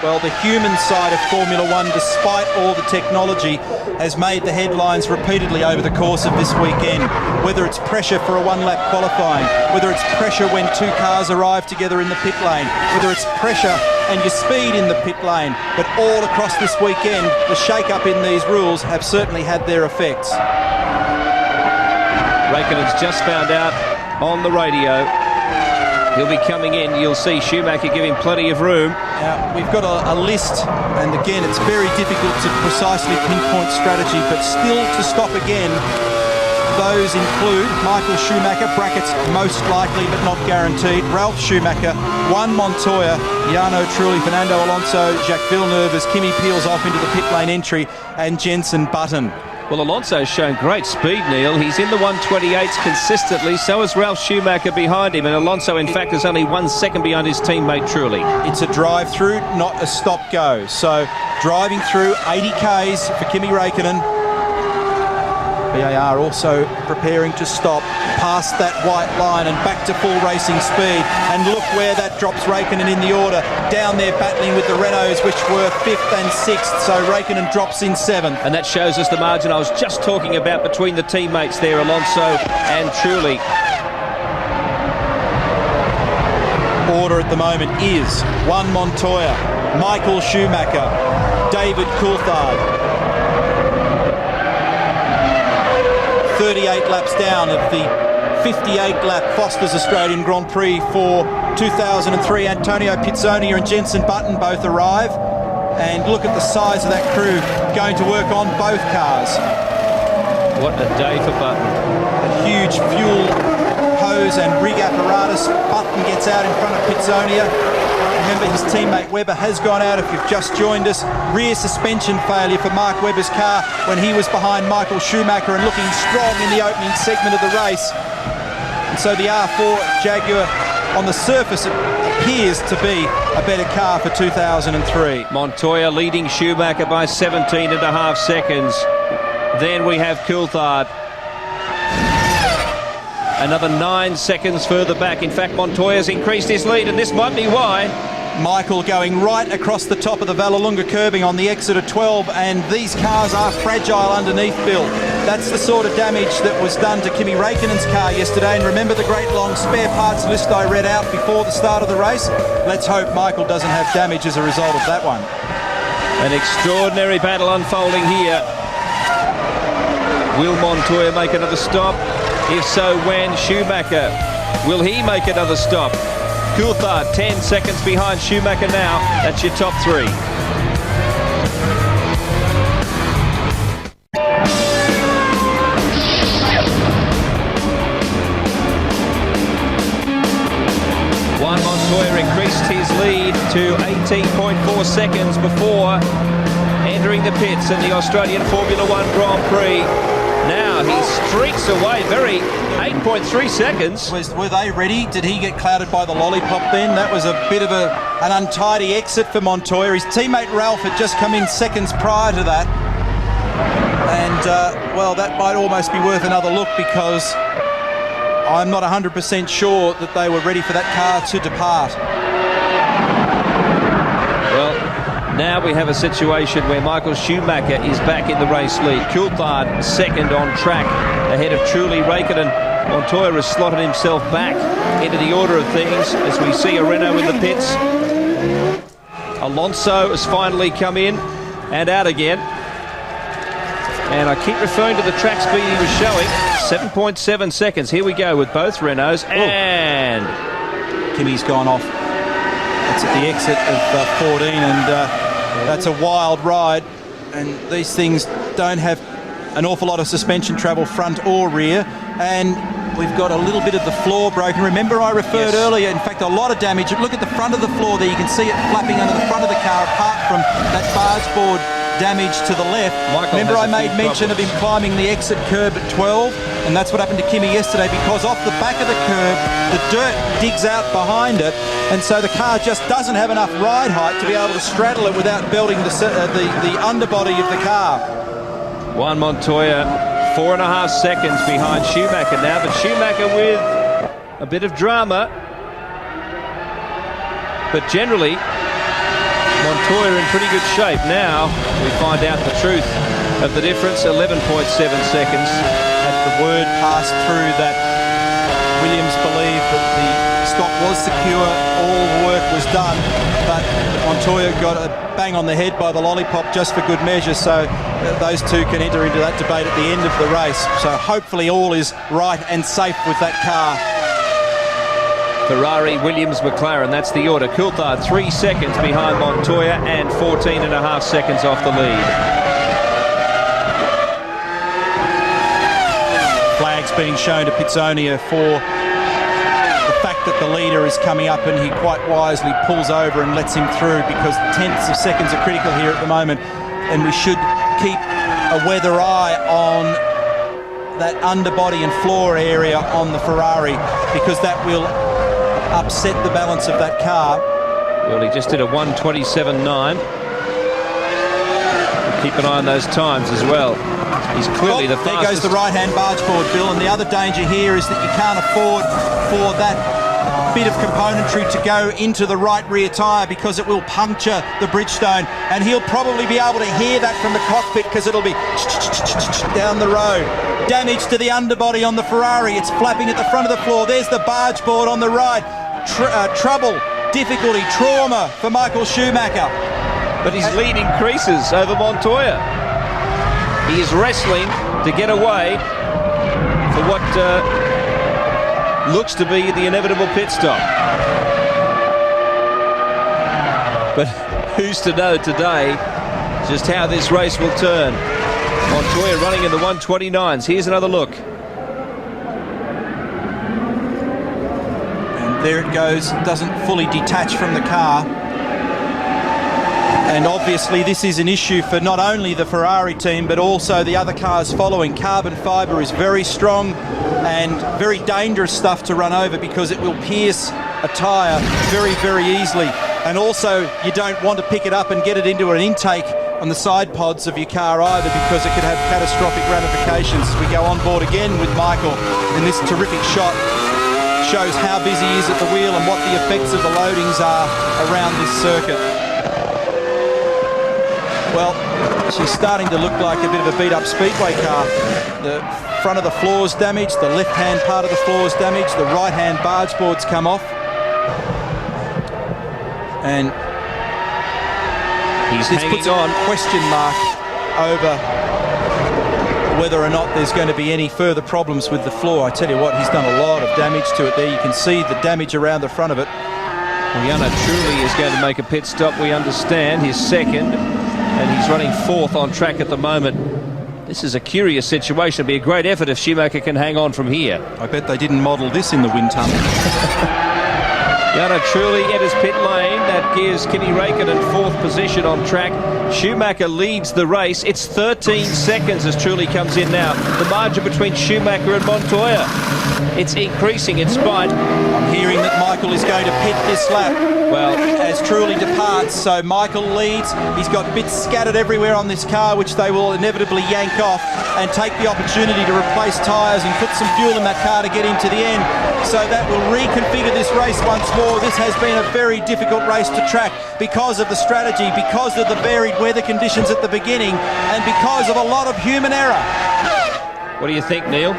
Well, the human side of Formula One, despite all the technology, has made the headlines repeatedly over the course of this weekend. Whether it's pressure for a one-lap qualifying, whether it's pressure when two cars arrive together in the pit lane, whether it's pressure and your speed in the pit lane. But all across this weekend, the shake-up in these rules have certainly had their effects. Raikkonen's just found out on the radio. He'll be coming in. You'll see Schumacher giving plenty of room. Now, we've got a list, and again, it's very difficult to precisely pinpoint strategy, but still to stop again Those include Michael Schumacher, brackets most likely but not guaranteed, Ralph Schumacher, Juan Montoya, Jarno Trulli, Fernando Alonso, Jacques Villeneuve as Kimi peels off into the pit lane entry, and Jenson Button. Well, Alonso's shown great speed, Neil. He's in the 128s consistently. So is Ralph Schumacher behind him. And Alonso, in fact, is only 1 second behind his teammate, Trulli. It's a drive-through, not a stop-go. So driving through 80 Ks for Kimi Räikkönen. BAR also preparing to stop past that white line and back to full racing speed. And look where that drops Räikkönen in the order. Down there battling with the Renaults, which were 5th and 6th. So Räikkönen drops in 7th. And that shows us the margin I was just talking about between the teammates there, Alonso and Trulli. Order at the moment is Juan Montoya, Michael Schumacher, David Coulthard. 38 laps down of the 58-lap Foster's Australian Grand Prix for 2003. Antonio Pizzoni and Jenson Button both arrive. And look at the size of that crew going to work on both cars. What a day for Button. A huge fuel hose and rig apparatus. Button gets out in front of Pizzonia. Remember, his teammate Webber has gone out if you've just joined us. Rear suspension failure for Mark Webber's car when he was behind Michael Schumacher and looking strong in the opening segment of the race. And so the R4 Jaguar on the surface appears to be a better car for 2003. Montoya leading Schumacher by 17.5 seconds. Then we have Coulthard. Another 9 seconds further back. In fact, Montoya's increased his lead, and this might be why. Michael going right across the top of the Vallelunga curbing on the exit of 12, and these cars are fragile underneath, Bill. That's the sort of damage that was done to Kimi Räikkönen's car yesterday, and remember the great long spare parts list I read out before the start of the race? Let's hope Michael doesn't have damage as a result of that one. An extraordinary battle unfolding here. Will Montoya make another stop? If so, when? Schumacher, will he make another stop? Coulthard 10 seconds behind Schumacher now. That's your top 3. Juan Montoya increased his lead to 18.4 seconds before entering the pits in the Australian Formula One Grand Prix. Now he streaks away 8.3 seconds. Were they ready? Did he get clouded by the lollipop then? That was a bit of an untidy exit for Montoya. His teammate Ralph had just come in seconds prior to that. And, well, that might almost be worth another look, because I'm not 100% sure that they were ready for that car to depart. Well, now we have a situation where Michael Schumacher is back in the race lead. Coulthard second on track ahead of Trulli. Räikkönen. Montoya has slotted himself back into the order of things as we see a Renault in the pits. Alonso has finally come in and out again. And I keep referring to the track speed he was showing. 7.7 seconds. Here we go with both Renaults. And Kimi's gone off. It's at the exit of 14, and that's a wild ride. And these things don't have an awful lot of suspension travel, front or rear. And we've got a little bit of the floor broken. Remember, I referred earlier, in fact, a lot of damage. Look at the front of the floor there. You can see it flapping under the front of the car, apart from that barge board damage to the left. Remember, I made mention of him climbing the exit curb at 12, and that's what happened to Kimi yesterday, because off the back of the curb, the dirt digs out behind it, and so the car just doesn't have enough ride height to be able to straddle it without belting the underbody of the car. Juan Montoya 4.5 seconds behind Schumacher now, but Schumacher with a bit of drama. But generally, Montoya in pretty good shape. Now we find out the truth of the difference. 11.7 seconds. Had the word passed through that Williams believed that the stop was secure, all the work was done, but Montoya got a bang on the head by the lollipop just for good measure, so those two can enter into that debate at the end of the race. So hopefully all is right and safe with that car. Ferrari, Williams, McLaren, that's the order. Coulthard 3 seconds behind Montoya and 14.5 seconds off the lead. being shown to Pizzonia for the fact that the leader is coming up, and he quite wisely pulls over and lets him through, because tenths of seconds are critical here at the moment, and we should keep a weather eye on that underbody and floor area on the Ferrari, because that will upset the balance of that car. Well, he just did a 1:27.9. Keep an eye on those times as well. He's clearly the fastest. There goes the right-hand barge board, Bill, and the other danger here is that you can't afford for that bit of componentry to go into the right rear tyre, because it will puncture the Bridgestone, and he'll probably be able to hear that from the cockpit, because it'll be down the road. Damage to the underbody on the Ferrari. It's flapping at the front of the floor. There's the barge board on the right. Trouble, difficulty, trauma for Michael Schumacher. But his lead increases over Montoya. He is wrestling to get away for what looks to be the inevitable pit stop. But who's to know today just how this race will turn? Montoya running in the 1:29s. Here's another look. And there it goes. Doesn't fully detach from the car. And obviously this is an issue for not only the Ferrari team, but also the other cars following. Carbon fibre is very strong and very dangerous stuff to run over, because it will pierce a tyre very, very easily. And also you don't want to pick it up and get it into an intake on the side pods of your car either, because it could have catastrophic ramifications. We go on board again with Michael, and this terrific shot shows how busy he is at the wheel and what the effects of the loadings are around this circuit. Well, she's starting to look like a bit of a beat-up speedway car. The front of the floor's damaged, the left-hand part of the floor's damaged, the right-hand barge board's come off. And this puts on question mark over whether or not there's going to be any further problems with the floor. I tell you what, he's done a lot of damage to it there. You can see the damage around the front of it. Well, Jarno Trulli is going to make a pit stop, we understand, his second, and he's running fourth on track at the moment. This is a curious situation. It'll be a great effort if Schumacher can hang on from here. I bet they didn't model this in the wind tunnel. Jarno Trulli enters pit lane. That gives Kimi Räikkönen fourth position on track. Schumacher leads the race. It's 13 seconds as Trulli comes in now. The margin between Schumacher and Montoya, it's increasing in spite. I'm hearing that Michael is going to pit this lap. Well, as Trulli departs, so Michael leads. He's got bits scattered everywhere on this car, which they will inevitably yank off and take the opportunity to replace tyres and put some fuel in that car to get him to the end. So that will reconfigure this race once more. This has been a very difficult race to track because of the strategy, because of the varied weather conditions at the beginning, and because of a lot of human error. What do you think, Neil?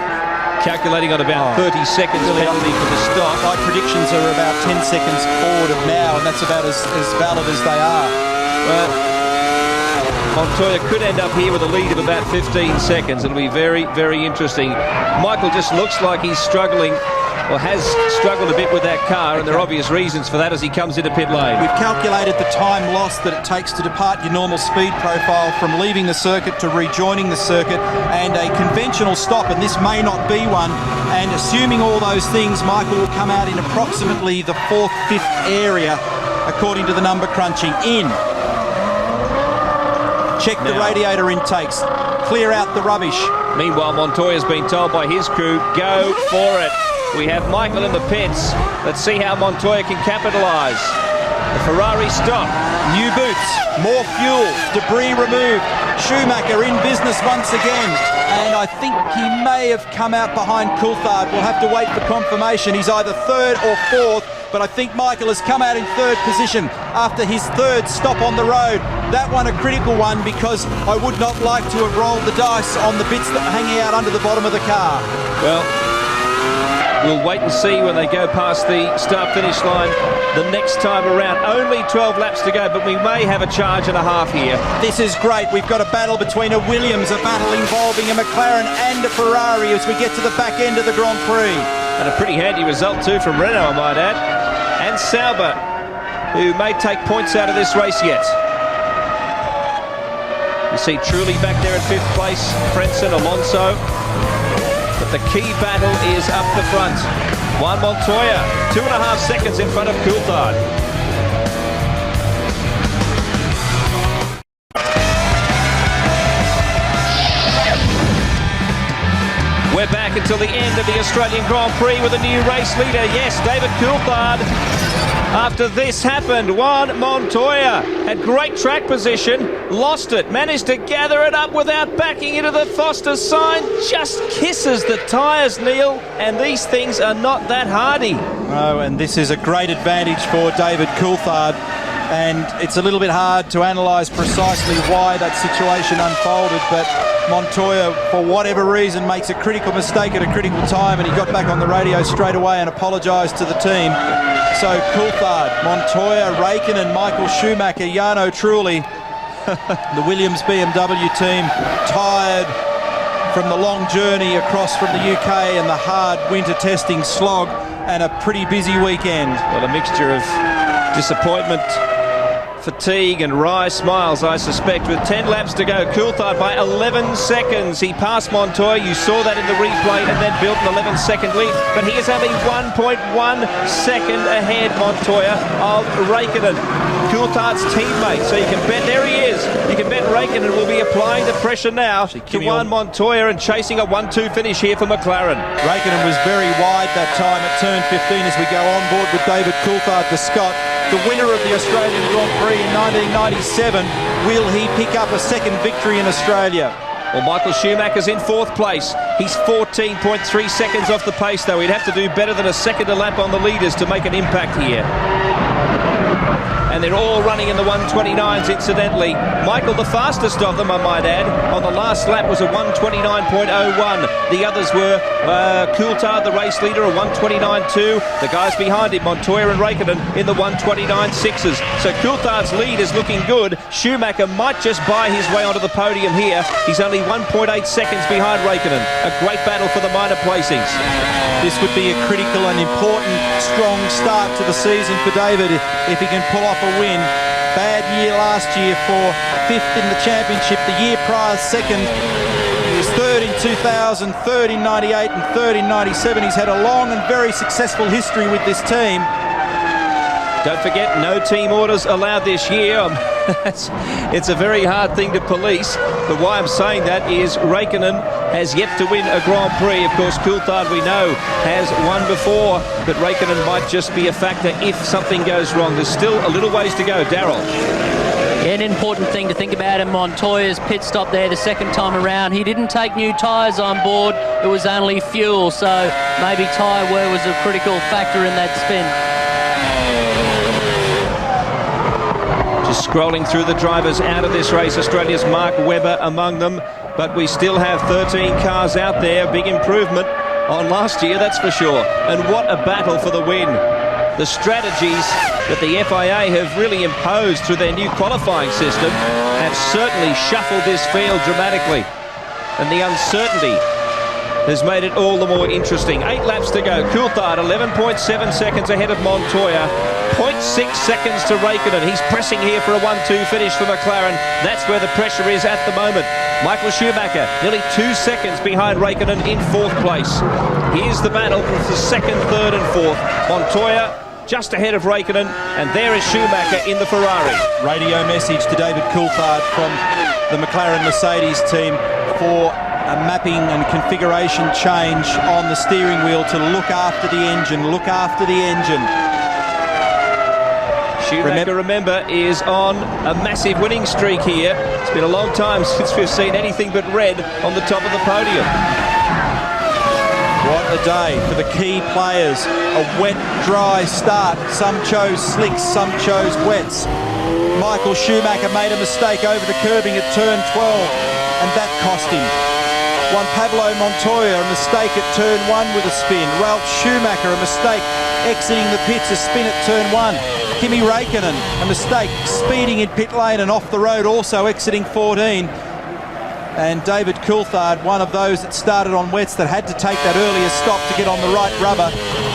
Calculating on about 30 seconds penalty for the stop. My predictions are about 10 seconds forward of now, and that's about as valid as they are. Well, Montoya could end up here with a lead of about 15 seconds. It'll be very, very interesting. Michael just looks like he's struggling, or has struggled a bit with that car, and there are obvious reasons for that as he comes into pit lane. We've calculated the time lost that it takes to depart your normal speed profile from leaving the circuit to rejoining the circuit, and a conventional stop, and this may not be one, and assuming all those things, Michael will come out in approximately the 4th, 5th area according to the number crunching. In. Check the radiator intakes. Clear out the rubbish. Meanwhile, Montoya's been told by his crew, go for it. We have Michael in the pits. Let's see how Montoya can capitalise. The Ferrari stop. New boots, more fuel, debris removed. Schumacher in business once again. And I think he may have come out behind Coulthard. We'll have to wait for confirmation. He's either 3rd or 4th, but I think Michael has come out in 3rd position after his 3rd stop on the road. That one a critical one, because I would not like to have rolled the dice on the bits that are hanging out under the bottom of the car. Well, we'll wait and see when they go past the start-finish line the next time around. Only 12 laps to go, but we may have a charge and a half here. This is great. We've got a battle between a Williams, a battle involving a McLaren and a Ferrari as we get to the back end of the Grand Prix. And a pretty handy result too from Renault, I might add. And Sauber, who may take points out of this race yet. You see Trulli back there in 5th place, Frentzen, Alonso. But the key battle is up the front. Juan Montoya, 2.5 seconds in front of Coulthard. We're back until the end of the Australian Grand Prix with a new race leader. Yes, David Coulthard. After this happened, Juan Montoya had great track position, lost it, managed to gather it up without backing into the Foster sign. Just kisses the tyres, Neil, and these things are not that hardy. No, and this is a great advantage for David Coulthard. And it's a little bit hard to analyse precisely why that situation unfolded, but Montoya, for whatever reason, makes a critical mistake at a critical time, and he got back on the radio straight away and apologised to the team. So Coulthard, Montoya, Räikkönen, Michael Schumacher, Jarno Trulli, the Williams BMW team, tired from the long journey across from the UK and the hard winter testing slog, and a pretty busy weekend. Well, a mixture of disappointment, fatigue and wry smiles, I suspect, with 10 laps to go. Coulthard by 11 seconds. He passed Montoya, you saw that in the replay, and then built an 11-second lead. But he is only 1.1 second ahead, Montoya, of Räikkönen, Coulthard's teammate. So you can bet, there he is, you can bet Räikkönen will be applying the pressure now to Juan Montoya and chasing a 1-2 finish here for McLaren. Räikkönen was very wide that time at turn 15 as we go on board with David Coulthard, the Scot. The winner of the Australian Grand Prix in 1997, will he pick up a second victory in Australia? Well, Michael Schumacher's in 4th place. He's 14.3 seconds off the pace, though. He'd have to do better than a second a lap on the leaders to make an impact here. And they're all running in the 129s, incidentally. Michael, the fastest of them, I might add, on the last lap was a 129.01. The others were Coulthard, the race leader, a 129.2. The guys behind him, Montoya and Räikkönen, in the 129.6s. So Coulthard's lead is looking good. Schumacher might just buy his way onto the podium here. He's only 1.8 seconds behind Räikkönen. A great battle for the minor placings. This would be a critical and important, strong start to the season for David if he can pull off a win. Bad year last year for 5th in the championship. The year prior, 2nd. He was 3rd in 2000, 3rd in 98 and 3rd in 97. He's had a long and very successful history with this team. Don't forget, no team orders allowed this year. It's a very hard thing to police, but why I'm saying that is Räikkönen has yet to win a Grand Prix. Of course, Coulthard, we know, has won before, but Räikkönen might just be a factor if something goes wrong. There's still a little ways to go. Darryl. Yeah, an important thing to think about in Montoya's pit stop there the second time around. He didn't take new tyres on board. It was only fuel, so maybe tyre wear was a critical factor in that spin. Just scrolling through the drivers out of this race, Australia's Mark Webber among them, but we still have 13 cars out there. Big improvement on last year, that's for sure. And what a battle for the win. The strategies that the FIA have really imposed through their new qualifying system have certainly shuffled this field dramatically. And the uncertainty has made it all the more interesting. 8 laps to go. Coulthard 11.7 seconds ahead of Montoya. 0.6 seconds to Räikkönen. He's pressing here for a 1-2 finish for McLaren. That's where the pressure is at the moment. Michael Schumacher nearly 2 seconds behind Räikkönen in 4th place. Here's the battle for 2nd, 3rd and 4th. Montoya just ahead of Räikkönen, and there is Schumacher in the Ferrari. Radio message to David Coulthard from the McLaren Mercedes team for a mapping and configuration change on the steering wheel to look after the engine, look after the engine. Schumacher, remember, is on a massive winning streak here. It's been a long time since we've seen anything but red on the top of the podium. What a day for the key players. A wet, dry start. Some chose slicks, some chose wets. Michael Schumacher made a mistake over the curbing at turn 12, and that cost him. Juan Pablo Montoya, a mistake at turn 1 with a spin. Ralf Schumacher, a mistake exiting the pits, a spin at turn 1. Kimi Räikkönen, a mistake speeding in pit lane and off the road, also exiting 14. And David Coulthard, one of those that started on wets that had to take that earlier stop to get on the right rubber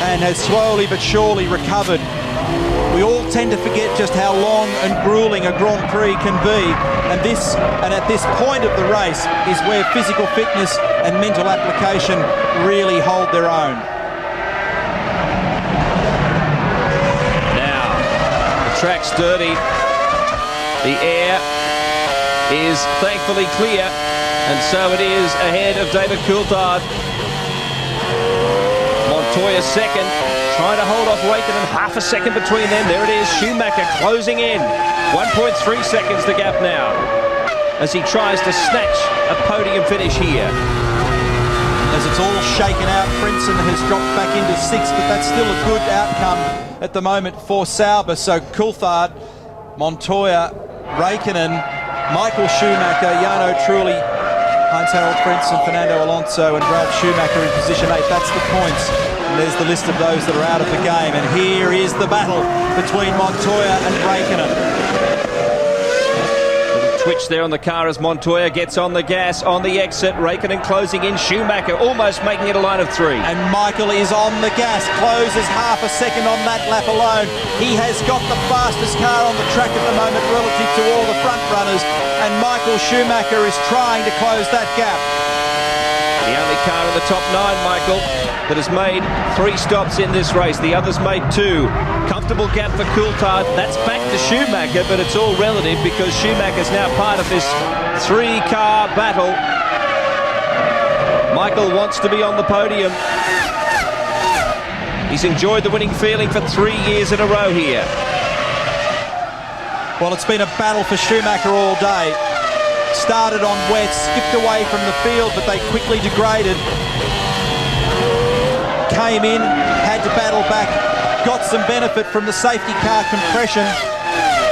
and has slowly but surely recovered. We all tend to forget just how long and grueling a Grand Prix can be. And at this point of the race is where physical fitness and mental application really hold their own. Now, the track's dirty. The air is thankfully clear, and so it is ahead of David Coulthard. Montoya second, trying to hold off Raikkonen, half a second between them. There it is, Schumacher closing in. 1.3 seconds the gap now, as he tries to snatch a podium finish here. As it's all shaken out, Frentzen has dropped back into 6th, but that's still a good outcome at the moment for Sauber. So Coulthard, Montoya, Raikkonen, Michael Schumacher, Jarno Trulli, Heinz-Harald Frentzen, Fernando Alonso and Ralf Schumacher in position 8. That's the points. And there's the list of those that are out of the game. And here is the battle between Montoya and Raikkonen. Twitch there on the car as Montoya gets on the gas on the exit. Raikkonen closing in, Schumacher almost making it a line of 3. And Michael is on the gas, closes half a second on that lap alone. He has got the fastest car on the track at the moment relative to all the front runners, and Michael Schumacher is trying to close that gap. The only car in the top 9, Michael, that has made 3 stops in this race. The others made 2. Comfortable gap for Coulthard. That's back to Schumacher, but it's all relative because Schumacher's now part of this 3-car battle. Michael wants to be on the podium. He's enjoyed the winning feeling for 3 years in a row here. Well, it's been a battle for Schumacher all day. Started on wet, skipped away from the field, but they quickly degraded. Came in, had to battle back, got some benefit from the safety car compression,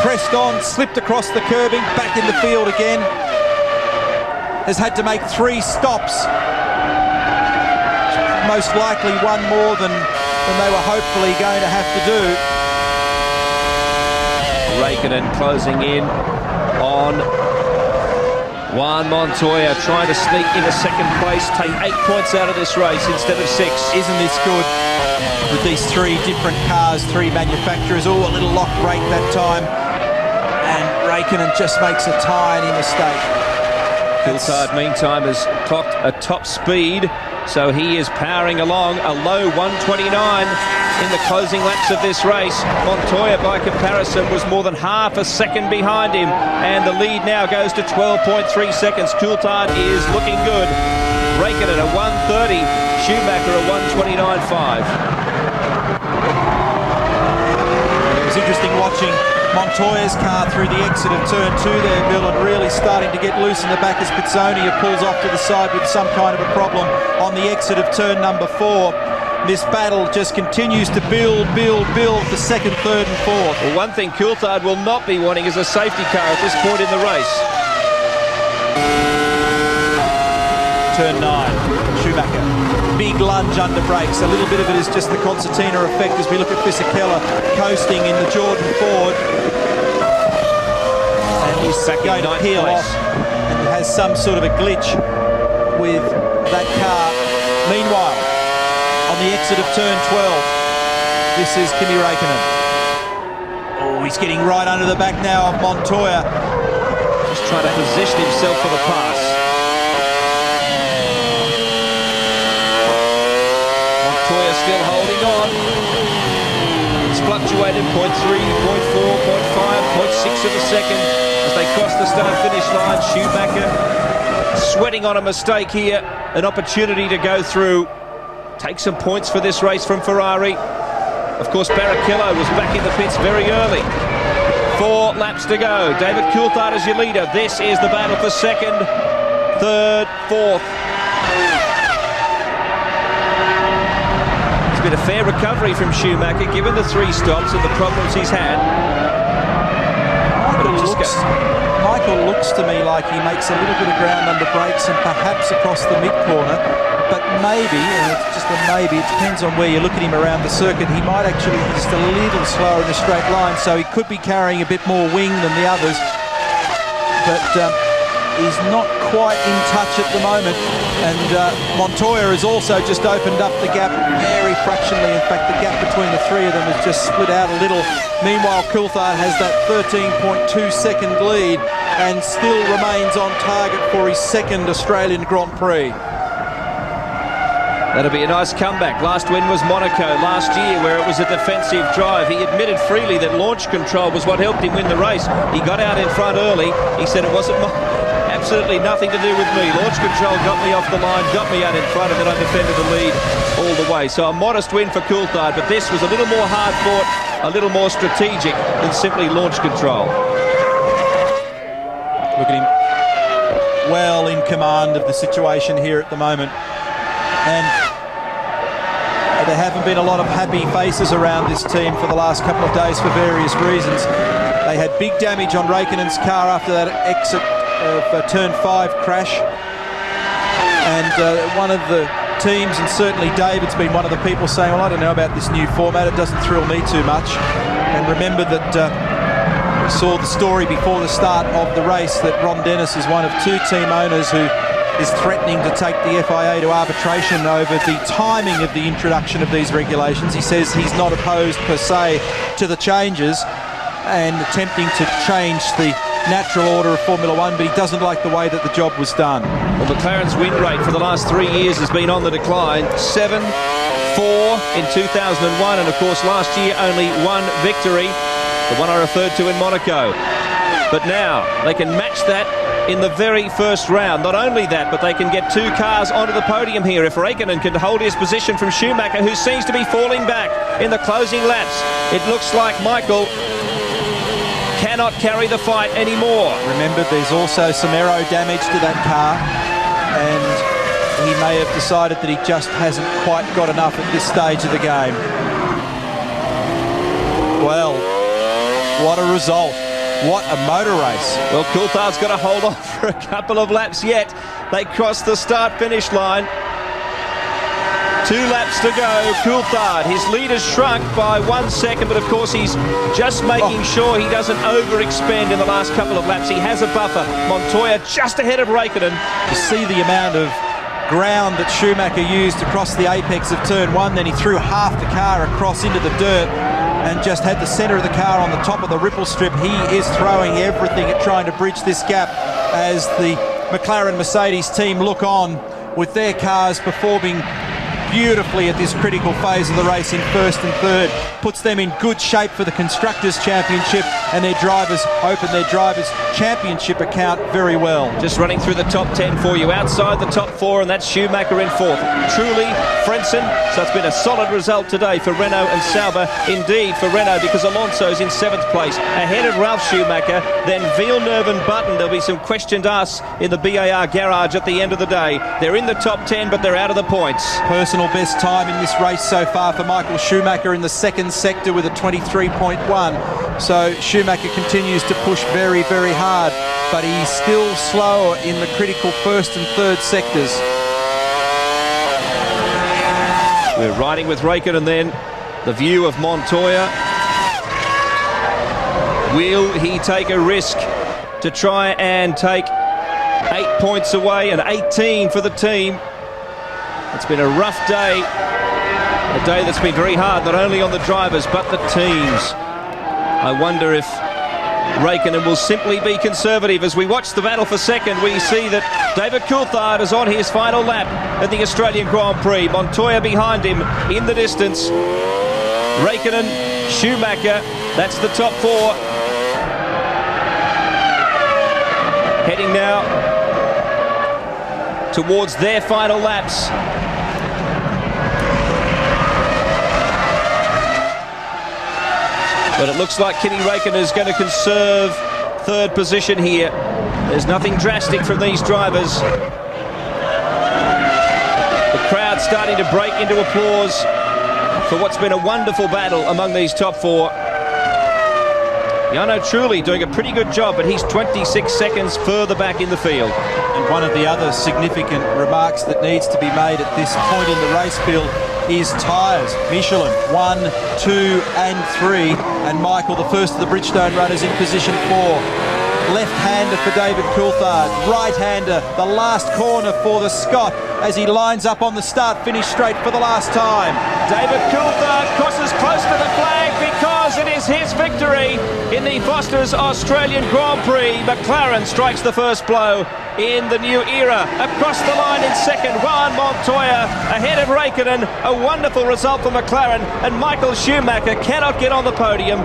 pressed on, slipped across the curbing, back in the field again. Has had to make 3 stops. Most likely one more than they were hopefully going to have to do. Raikkonen closing in on Juan Montoya, trying to sneak into second place, take 8 points out of this race instead of 6. Isn't this good? With these 3 different cars, 3 manufacturers, a little lock brake that time. And Raikkonen just makes a tiny mistake. Coulthard, meantime, has clocked a top speed, so he is powering along a low 129 in the closing laps of this race. Montoya, by comparison, was more than half a second behind him, and the lead now goes to 12.3 seconds. Coulthard is looking good. Raikkonen at 130, Schumacher at 129.5. It was interesting watching Montoya's car through the exit of turn 2 there, Bill, and really starting to get loose in the back as Pizzonia pulls off to the side with some kind of a problem on the exit of turn number 4. This battle just continues to build for second, third and fourth. Well, one thing Coulthard will not be wanting is a safety car at this point in the race. Turn 9, Schumacher. Big lunge under brakes. A little bit of it is just the concertina effect as we look at Fisichella coasting in the Jordan Ford. And he's going to peel off and has some sort of a glitch with that car. Meanwhile, on the exit of turn 12, this is Kimi Raikkonen. Oh, he's getting right under the back now of Montoya. Just trying to position himself for the pass. Montoya still holding on. It's fluctuated 0.3, 0.4, 0.5, 0.6 of a second as they cross the start-finish line. Schumacher sweating on a mistake here. An opportunity to go through. Take some points for this race from Ferrari. Of course, Barrichello was back in the pits very early. 4 laps to go. David Coulthard is your leader. This is the battle for second, third, fourth. It's been a fair recovery from Schumacher, given the 3 stops and the problems he's had. Michael looks to me like he makes a little bit of ground under brakes and perhaps across the mid-corner. But maybe, and it's just a maybe, it depends on where you look at him around the circuit, he might actually be just a little slower in a straight line, so he could be carrying a bit more wing than the others. But is not quite in touch at the moment, and Montoya has also just opened up the gap very fractionally. In fact, the gap between the three of them has just split out a little. Meanwhile, Coulthard has that 13.2 second lead and still remains on target for his second Australian Grand Prix. That'll be a nice comeback. Last win was Monaco last year, where it was a defensive drive. He admitted freely that launch control was what helped him win the race. He got out in front early. He said it wasn't absolutely nothing to do with me. Launch control got me off the line, got me out in front, and then I defended the lead all the way. So a modest win for Coulthard, but this was a little more hard-fought, a little more strategic than simply launch control. Look at him, well in command of the situation here at the moment. And there haven't been a lot of happy faces around this team for the last couple of days for various reasons. They had big damage on Raikkonen's car after that exit of turn 5 crash. And one of the teams, and certainly David's been one of the people saying, well, I don't know about this new format, it doesn't thrill me too much. And remember that we saw the story before the start of the race that Ron Dennis is one of 2 team owners who is threatening to take the FIA to arbitration over the timing of the introduction of these regulations. He says he's not opposed per se to the changes and attempting to change the natural order of Formula One, but he doesn't like the way that the job was done. Well, McLaren's win rate for the last 3 years has been on the decline. 7, 4 in 2001, and of course last year only 1 victory, the one I referred to in Monaco. But now they can match that in the very first round. Not only that, but they can get 2 cars onto the podium here if Raikkonen can hold his position from Schumacher, who seems to be falling back in the closing laps. It looks like Michael cannot carry the fight anymore. Remember, there's also some aero damage to that car, and he may have decided that he just hasn't quite got enough at this stage of the game. Well, what a result. What a motor race. Well, Coulthard's got to hold on for a couple of laps yet. They cross the start-finish line. 2 laps to go. Coulthard, his lead has shrunk by 1 second, but of course he's just making sure he doesn't overexpend in the last couple of laps. He has a buffer. Montoya just ahead of Raikkonen. You see the amount of ground that Schumacher used across the apex of turn 1, then he threw half the car across into the dirt and just had the centre of the car on the top of the ripple strip. He is throwing everything at trying to bridge this gap as the McLaren Mercedes team look on with their cars performing beautifully at this critical phase of the race in first and third. Puts them in good shape for the Constructors' Championship, and their drivers open their Drivers' Championship account very well. Just running through the top 10 for you. Outside the top 4, and that's Schumacher in 4th. Trulli, Frentzen. So it's been a solid result today for Renault and Sauber. Indeed for Renault, because Alonso's in 7th place, ahead of Ralf Schumacher. Then Villeneuve and Button. There'll be some questioned us in the BAR garage at the end of the day. They're in the top 10, but they're out of the points. Personal best time in this race so far for Michael Schumacher in the 2nd sector with a 23.1. So Schumacher continues to push very, very hard, but he's still slower in the critical 1st and 3rd sectors. We're riding with Raikkonen then. The view of Montoya. Will he take a risk to try and take 8 points away, and 18 for the team? It's been a rough day, a day that's been very hard, not only on the drivers, but the teams. I wonder if Raikkonen will simply be conservative. As we watch the battle for second, we see that David Coulthard is on his final lap at the Australian Grand Prix. Montoya behind him in the distance. Raikkonen, Schumacher, that's the top 4. Heading now towards their final laps. But it looks like Kimi Raikkonen is going to conserve 3rd position here. There's nothing drastic from these drivers. The crowd starting to break into applause for what's been a wonderful battle among these top 4. Jarno Trulli doing a pretty good job, but he's 26 seconds further back in the field. And one of the other significant remarks that needs to be made at this point in the race field is tyres. Michelin 1, 2 and 3, and Michael, the first of the Bridgestone runners, in position 4. Left-hander for David Coulthard. Right-hander, the last corner for the Scot as he lines up on the start-finish straight for the last time. David Coulthard crosses close to the flag because it is his victory in the Foster's Australian Grand Prix. McLaren strikes the first blow in the new era. Across the line in second, Juan Montoya ahead of Raikkonen. A wonderful result for McLaren, and Michael Schumacher cannot get on the podium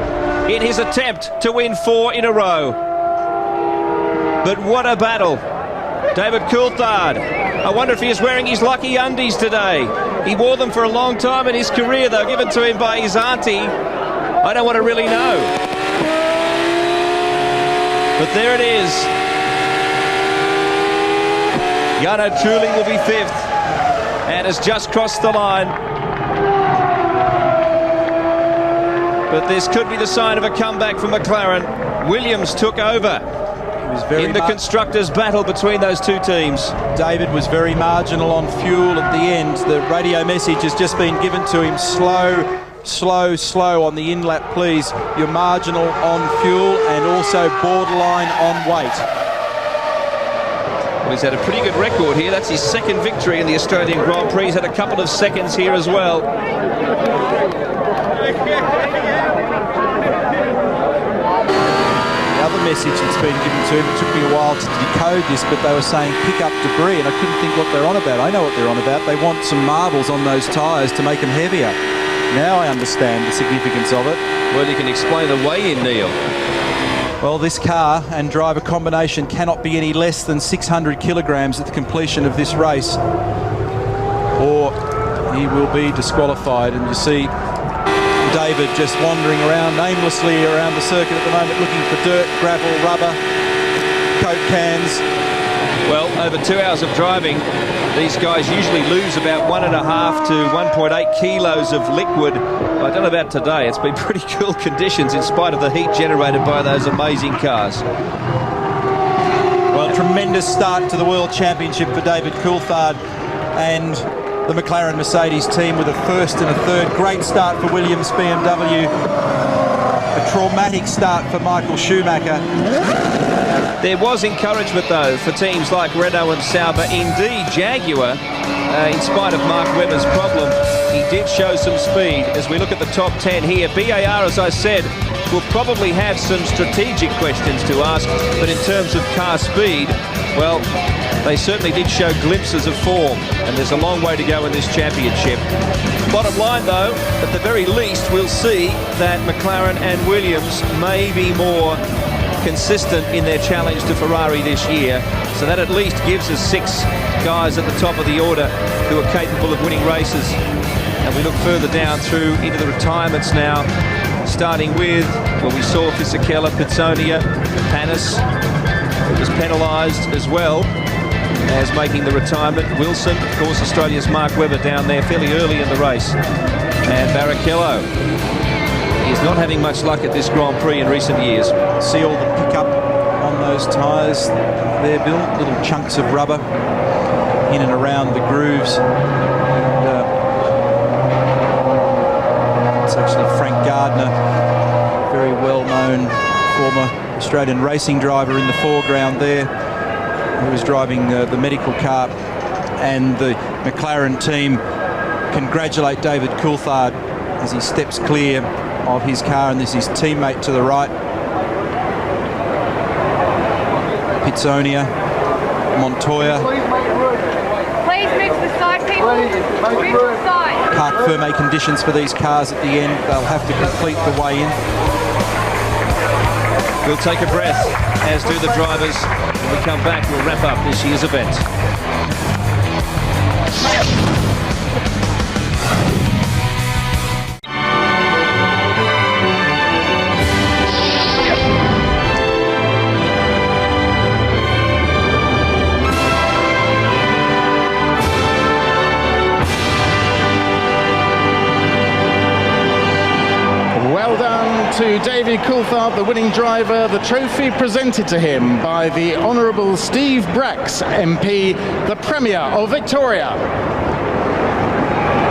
in his attempt to win 4 in a row. But what a battle. David Coulthard, I wonder if he is wearing his lucky undies today. He wore them for a long time in his career. They were given to him by his auntie. I don't want to really know. But there it is. Jarno Trulli will be 5th and has just crossed the line. But this could be the sign of a comeback for McLaren. Williams took over in the constructors' battle between those two teams. David was very marginal on fuel at the end. The radio message has just been given to him. Slow on the in-lap, please. You're marginal on fuel and also borderline on weight. Well, he's had a pretty good record here. That's his second victory in the Australian Grand Prix. He's had a couple of seconds here as well. Other message that's been given to him, it took me a while to decode this, but they were saying pick up debris, and I couldn't think what they're on about. I know what they're on about. They want some marbles on those tyres to make them heavier. Now I understand the significance of it. Well, you can explain the weigh-in, Neil. Well, this car and driver combination cannot be any less than 600 kilograms at the completion of this race, or he will be disqualified. And you see David just wandering around aimlessly around the circuit at the moment, looking for dirt, gravel, rubber, Coke cans. Well, over 2 hours of driving, these guys usually lose about 1.5 to 1.8 kilos of liquid. I don't know about today. It's been pretty cool conditions in spite of the heat generated by those amazing cars. Well, tremendous start to the World Championship for David Coulthard and the McLaren Mercedes team with a first and a third. Great start for Williams BMW. A traumatic start for Michael Schumacher. There was encouragement, though, for teams like Renault and Sauber. Indeed, Jaguar, in spite of Mark Webber's problem, he did show some speed. As we look at the top 10 here, BAR, as I said, will probably have some strategic questions to ask, but in terms of car speed, well, they certainly did show glimpses of form, and there's a long way to go in this championship. Bottom line, though, at the very least, we'll see that McLaren and Williams may be more consistent in their challenge to Ferrari this year, so that at least gives us 6 guys at the top of the order who are capable of winning races. And we look further down through into the retirements now, starting with, well, we saw Fisichella, Pitsonia, Panis, who was penalised as well as making the retirement. Wilson, of course, Australia's Mark Webber down there fairly early in the race. And Barrichello, he's not having much luck at this Grand Prix in recent years. See all the pickup on those tyres there, Bill? Little chunks of rubber in and around the grooves. It's actually Frank Gardner, very well-known former Australian racing driver in the foreground there, who was driving the medical car. And the McLaren team congratulate David Coulthard as he steps clear of his car, and this is his teammate to the right, Pitsonia, Montoya. Please move to the side, people. Move to the side. Parc Fermé conditions for these cars at the end. They'll have to complete the weigh-in. We'll take a breath, as do the drivers. When we come back, we'll wrap up this year's event. To David Coulthard, the winning driver, the trophy presented to him by the Honourable Steve Bracks, MP, the Premier of Victoria.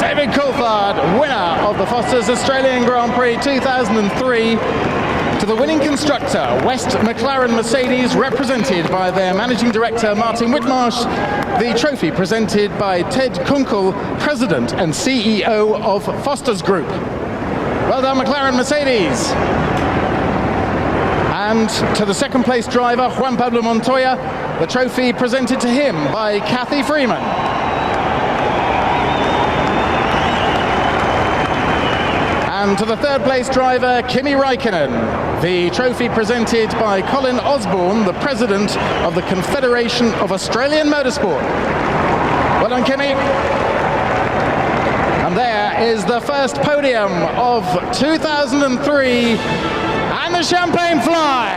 David Coulthard, winner of the Foster's Australian Grand Prix 2003, to the winning constructor, West McLaren Mercedes, represented by their managing director, Martin Whitmarsh. The trophy presented by Ted Kunkel, president and CEO of Foster's Group. Well done, McLaren Mercedes. And to the second place driver, Juan Pablo Montoya, the trophy presented to him by Kathy Freeman. And to the third place driver, Kimi Räikkönen, the trophy presented by Colin Osborne, the president of the Confederation of Australian Motorsport. Well done, Kimi. And there is the first podium of 2003, and the champagne flies.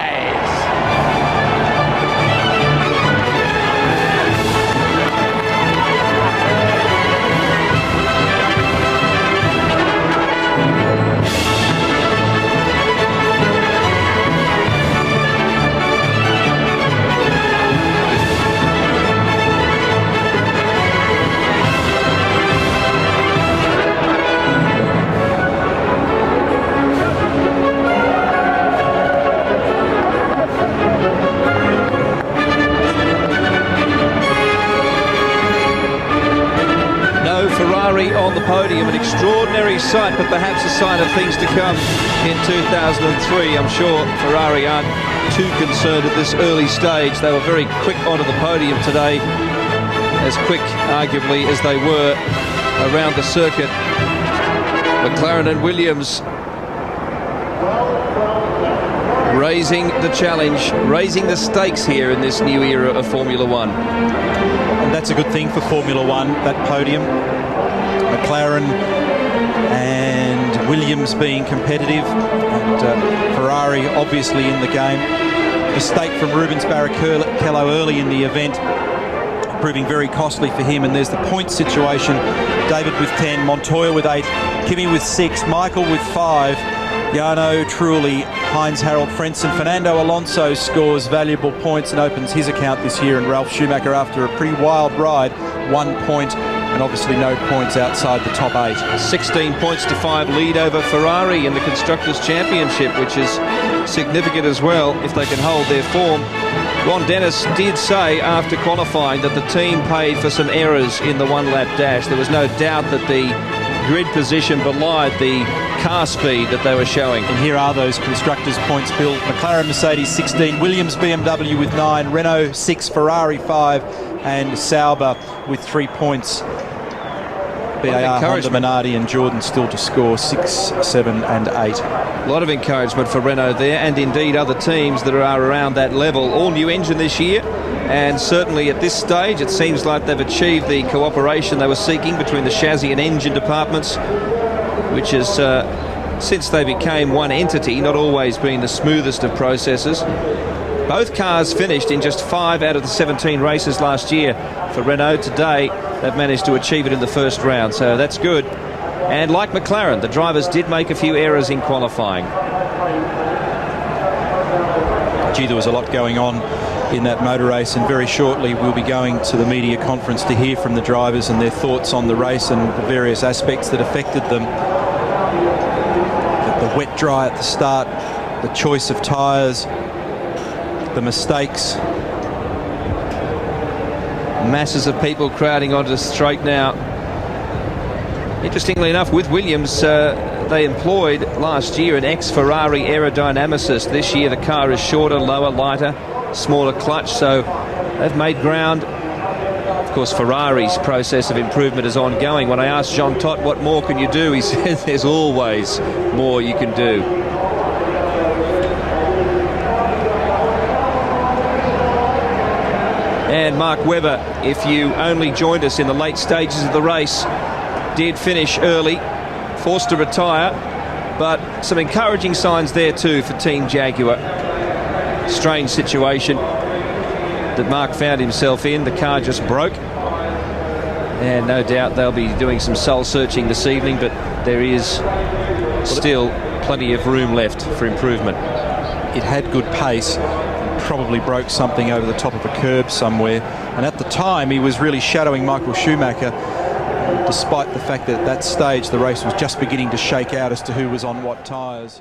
On the podium, an extraordinary sight, but perhaps a sign of things to come in 2003. I'm sure Ferrari aren't too concerned at this early stage. They were very quick onto the podium today, as quick, arguably, as they were around the circuit. McLaren and Williams raising the challenge, raising the stakes here in this new era of Formula One. And that's a good thing for Formula One, that podium. McLaren and Williams being competitive, and Ferrari obviously in the game. Mistake from Rubens Barrichello early in the event, proving very costly for him. And there's the point situation. David with 10, Montoya with 8, Kimi with 6, Michael with 5, Jarno Trulli, Heinz Harald Frentzen. Fernando Alonso scores valuable points and opens his account this year, and Ralf Schumacher, after a pretty wild ride, 1 point. And obviously no points outside the top 8. 16 points to 5 lead over Ferrari in the Constructors' Championship, which is significant as well if they can hold their form. Ron Dennis did say after qualifying that the team paid for some errors in the one-lap dash. There was no doubt that the grid position belied the car speed that they were showing. And here are those constructors' points, Bill. McLaren Mercedes 16, Williams BMW with 9, Renault 6, Ferrari 5, and Sauber with 3 points. BAR, Honda, Minardi and Jordan still to score 6, 7 and 8. A lot of encouragement for Renault there, and indeed other teams that are around that level. All new engine this year, and certainly at this stage it seems like they've achieved the cooperation they were seeking between the chassis and engine departments, which is, since they became one entity, not always been the smoothest of processes. Both cars finished in just 5 out of the 17 races last year. For Renault today, they've managed to achieve it in the first round, so that's good. And like McLaren, the drivers did make a few errors in qualifying. Gee, there was a lot going on in that motor race, and very shortly we'll be going to the media conference to hear from the drivers and their thoughts on the race and the various aspects that affected them. The wet dry at the start, the choice of tyres, the mistakes. Masses of people crowding onto the straight now. Interestingly enough, with Williams, they employed last year an ex-Ferrari aerodynamicist. This year the car is shorter, lower, lighter, smaller clutch, so they've made ground. Of course, Ferrari's process of improvement is ongoing. When I asked Jean Todt what more can you do, he said there's always more you can do. And Mark Webber, if you only joined us in the late stages of the race, did finish early, forced to retire, but some encouraging signs there too for Team Jaguar. Strange situation that Mark found himself in. The car just broke, and no doubt they'll be doing some soul searching this evening, but there is still plenty of room left for improvement. It had good pace, probably broke something over the top of a curb somewhere, and at the time he was really shadowing Michael Schumacher, despite the fact that at that stage the race was just beginning to shake out as to who was on what tyres.